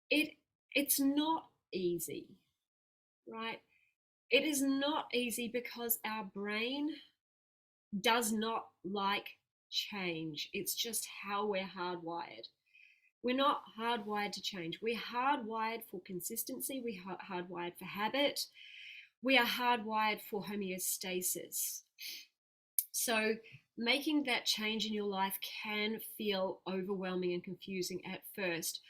it's not easy, right? It is not easy because our brain does not like change. It's just how we're hardwired. We're not hardwired to change. We're hardwired for consistency. We're hardwired for habit. We are hardwired for homeostasis. So making that change in your life can feel overwhelming and confusing at first,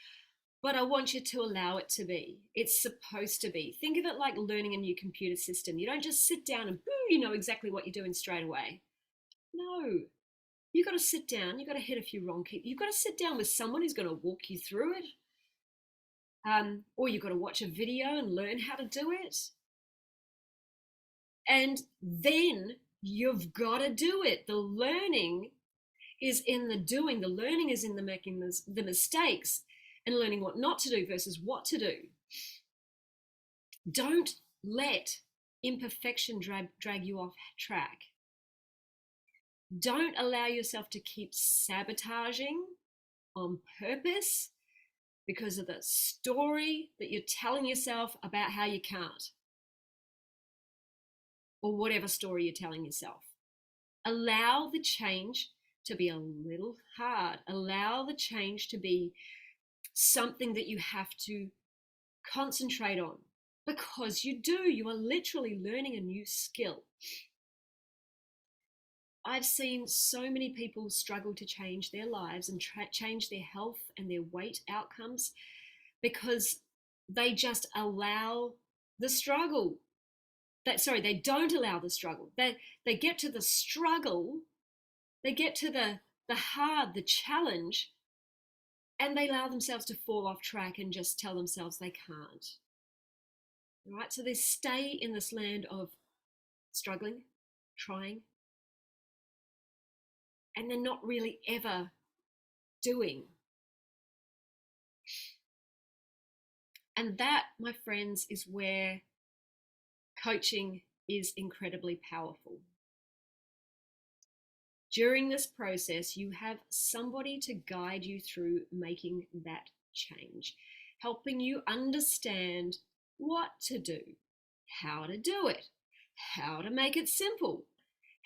but I want you to allow it to be. It's supposed to be. Think of it like learning a new computer system. You don't just sit down and boom, you know exactly what you're doing straight away. No, you got to sit down. You got to hit a few wrong keys. You've got to sit down with someone who's going to walk you through it. Or you've got to watch a video and learn how to do it. And then you've got to do it. The learning is in the doing. The learning is in the making the mistakes and learning what not to do versus what to do. Don't let imperfection drag you off track. Don't allow yourself to keep sabotaging on purpose because of the story that you're telling yourself about how you can't, or whatever story you're telling yourself. Allow the change to be a little hard. Allow the change to be something that you have to concentrate on, because you do. You are literally learning a new skill. I've seen so many people struggle to change their lives and change their health and their weight outcomes because they just allow the struggle. they don't allow the struggle. They get to the struggle, they get to the hard, the challenge, and they allow themselves to fall off track and just tell themselves they can't. Right? So they stay in this land of struggling, trying, and they're not really ever doing. And that, my friends, is where coaching is incredibly powerful. During this process, you have somebody to guide you through making that change, helping you understand what to do, how to do it, how to make it simple,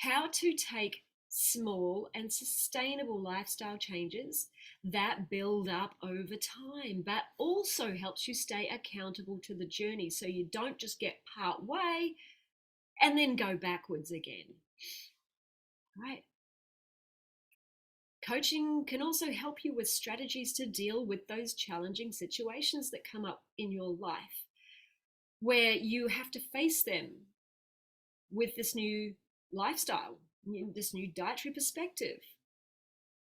how to take small and sustainable lifestyle changes that build up over time, but also helps you stay accountable to the journey so you don't just get part way and then go backwards again. Right? Coaching can also help you with strategies to deal with those challenging situations that come up in your life, where you have to face them with this new lifestyle, this new dietary perspective.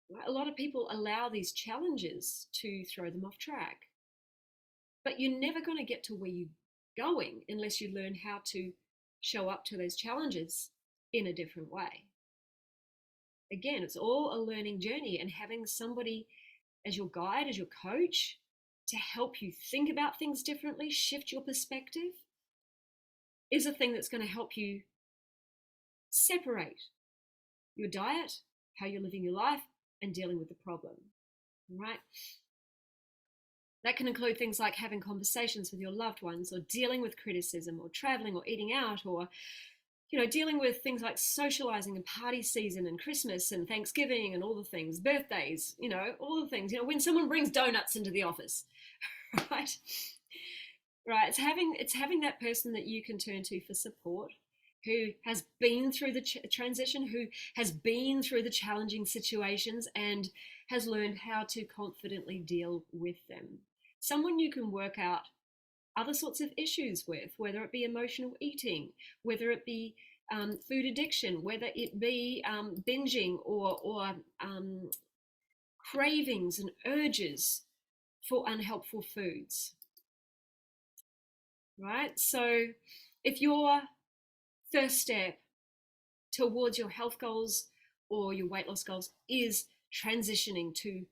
Right? A lot of people allow these challenges to throw them off track. But you're never going to get to where you're going unless you learn how to show up to those challenges in a different way. Again, it's all a learning journey, and having somebody as your guide, as your coach, to help you think about things differently, shift your perspective, is a thing that's going to help you separate your diet, how you're living your life, and dealing with the problem. Right? That can include things like having conversations with your loved ones, or dealing with criticism, or traveling, or eating out, or dealing with things like socializing and party season and Christmas and Thanksgiving and all the things, birthdays, all the things, when someone brings donuts into the office, right? Right. It's having that person that you can turn to for support, who has been through the transition, who has been through the challenging situations and has learned how to confidently deal with them. Someone you can work out other sorts of issues with, whether it be emotional eating, whether it be food addiction, whether it be binging or cravings and urges for unhelpful foods. Right? So if your first step towards your health goals or your weight loss goals is transitioning to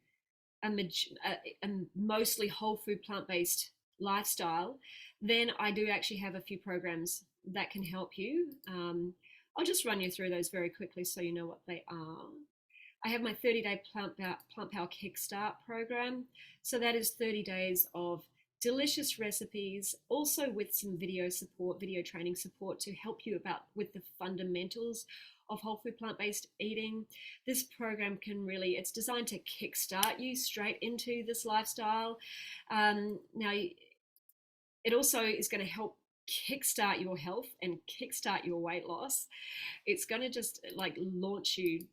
a mostly whole food plant-based lifestyle, then I do actually have a few programs that can help you. I'll just run you through those very quickly so you know what they are. I have my 30-day Plant Power Kickstart program. So that is 30 days of delicious recipes, also with some video training support to help you with the fundamentals of whole food plant-based eating. This program it's designed to kickstart you straight into this lifestyle. Now, it also is going to help kickstart your health and kickstart your weight loss. It's going to just launch you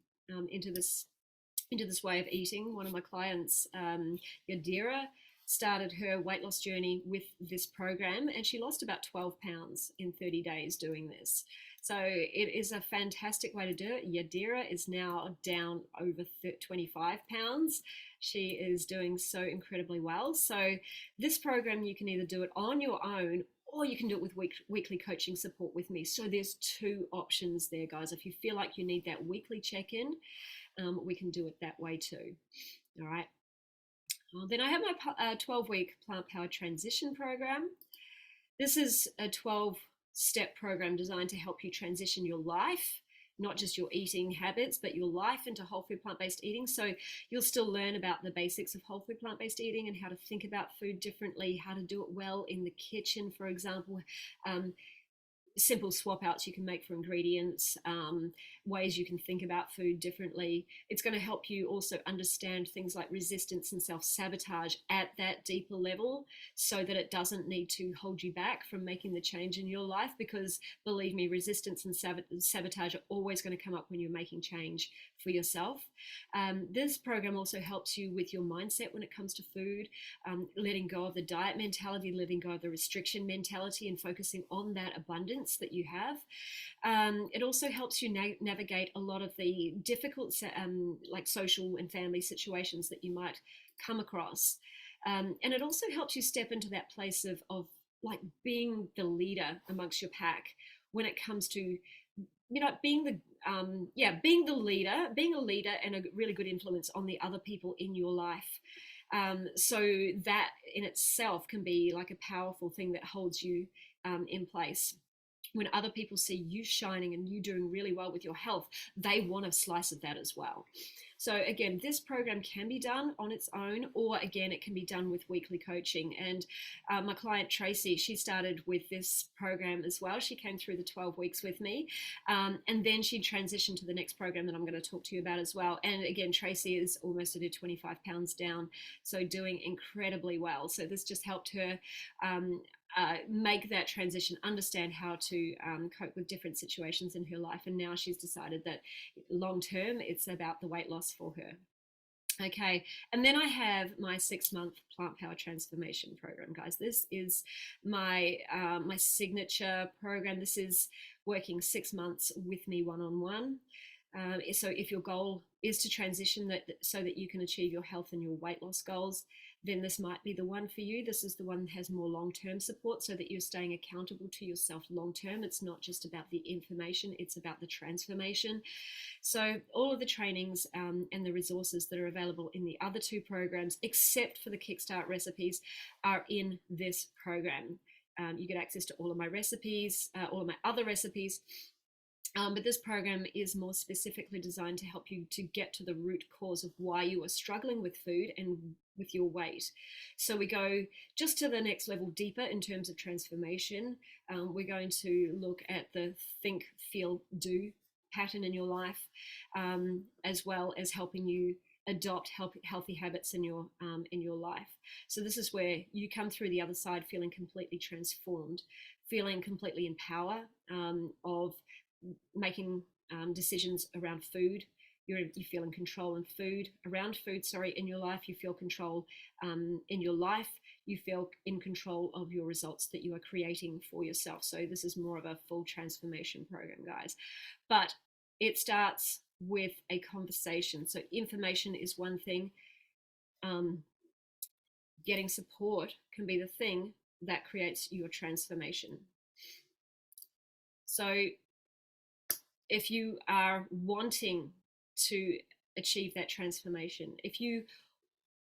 into this way of eating. One of my clients, Yadira, started her weight loss journey with this program, and she lost about 12 pounds in 30 days doing this. So it is a fantastic way to do it. Yadira is now down over 25 pounds. She is doing so incredibly well. So this program, you can either do it on your own, or you can do it with weekly coaching support with me. So there's two options there, guys. If you feel like you need that weekly check-in, we can do it that way too. All right. Then I have my 12-week Plant Power Transition Program. This is a 12-step program designed to help you transition your life, not just your eating habits, but your life into whole food plant-based eating. So you'll still learn about the basics of whole food plant-based eating and how to think about food differently, how to do it well in the kitchen, for example. Simple swap outs you can make for ingredients, ways you can think about food differently. It's going to help you also understand things like resistance and self-sabotage at that deeper level, so that it doesn't need to hold you back from making the change in your life, because believe me, resistance and sabotage are always going to come up when you're making change for yourself. This program also helps you with your mindset when it comes to food, letting go of the diet mentality, letting go of the restriction mentality, and focusing on that abundance balance that you have. It also helps you navigate a lot of the difficult like social and family situations that you might come across. And it also helps you step into that place of like being the leader amongst your pack when it comes to, being the being a leader and a really good influence on the other people in your life. So that in itself can be like a powerful thing that holds you in place. When other people see you shining and you doing really well with your health, they want a slice of that as well. So again, this program can be done on its own, or again, it can be done with weekly coaching. And my client Tracy, she started with this program as well. She came through the 12 weeks with me, and then she transitioned to the next program that I'm going to talk to you about as well. And again, Tracy is almost at her 25 pounds down, so doing incredibly well. So this just helped her make that transition, understand how to cope with different situations in her life. And now she's decided that long term, it's about the weight loss for her. Okay, and then I have my 6-month plant power transformation program, guys. This is my my signature program. This is working 6 months with me one-on-one. So if your goal is to transition that so that you can achieve your health and your weight loss goals, then this might be the one for you. This is the one that has more long-term support so that you're staying accountable to yourself long-term. It's not just about the information, it's about the transformation. So all of the trainings and the resources that are available in the other 2 programs, except for the Kickstart recipes, are in this program. You get access to all of my recipes, all of my other recipes. But this program is more specifically designed to help you to get to the root cause of why you are struggling with food and with your weight. So we go just to the next level deeper in terms of transformation. We're going to look at the think, feel, do pattern in your life, as well as helping you adopt healthy habits in your life. So this is where you come through the other side feeling completely transformed, feeling completely in power of making decisions around food. You feel in control around food, in your life. You feel control in your life. You feel in control of your results that you are creating for yourself. So this is more of a full transformation program, guys. But it starts with a conversation. So information is one thing. Getting support can be the thing that creates your transformation. So if you are wanting to achieve that transformation, if you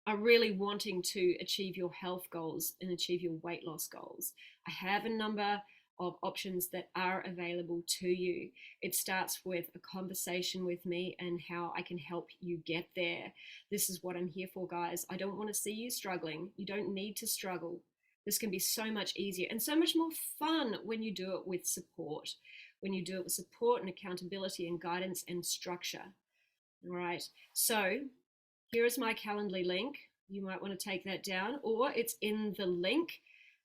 are really wanting to achieve your health goals and achieve your weight loss goals, I have a number of options that are available to you. It starts with a conversation with me and how I can help you get there. This is what I'm here for, guys. I don't want to see you struggling. You don't need to struggle. This can be so much easier and so much more fun when you do it with support. When you do it with support and accountability and guidance and structure. All right, so here is my Calendly link. You might want to take that down, or it's in the link.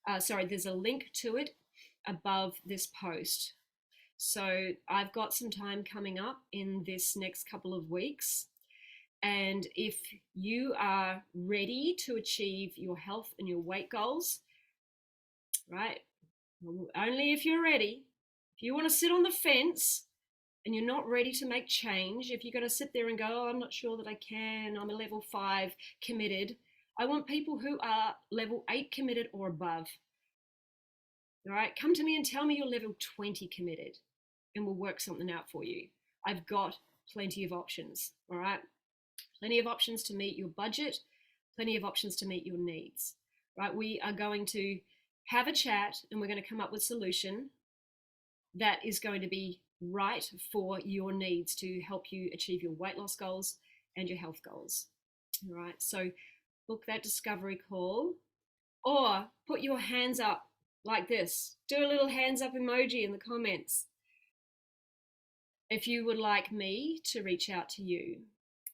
There's a link to it above this post. So I've got some time coming up in this next couple of weeks. And if you are ready to achieve your health and your weight goals, right, only if you're ready. If you want to sit on the fence and you're not ready to make change, if you're going to sit there and go, oh, I'm not sure that I can, I'm a level 5 committed, I want people who are level 8 committed or above. All right, come to me and tell me you're level 20 committed and we'll work something out for you. I've got plenty of options, all right? Plenty of options to meet your budget, plenty of options to meet your needs, right? We are going to have a chat and we're going to come up with a solution that is going to be right for your needs to help you achieve your weight loss goals and your health goals. All right, so book that discovery call or put your hands up like this. Do a little hands up emoji in the comments if you would like me to reach out to you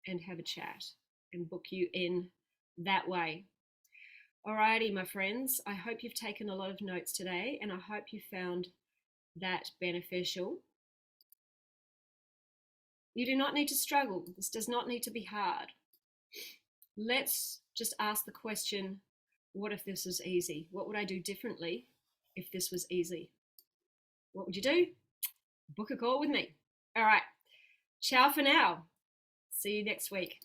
and have a chat and book you in that way. Alrighty, my friends, I hope you've taken a lot of notes today and I hope you found that beneficial. You do not need to struggle. This does not need to be hard. Let's just ask the question, what if this was easy? What would I do differently if this was easy? what would you do? Book a call with me. All right. Ciao for now. See you next week.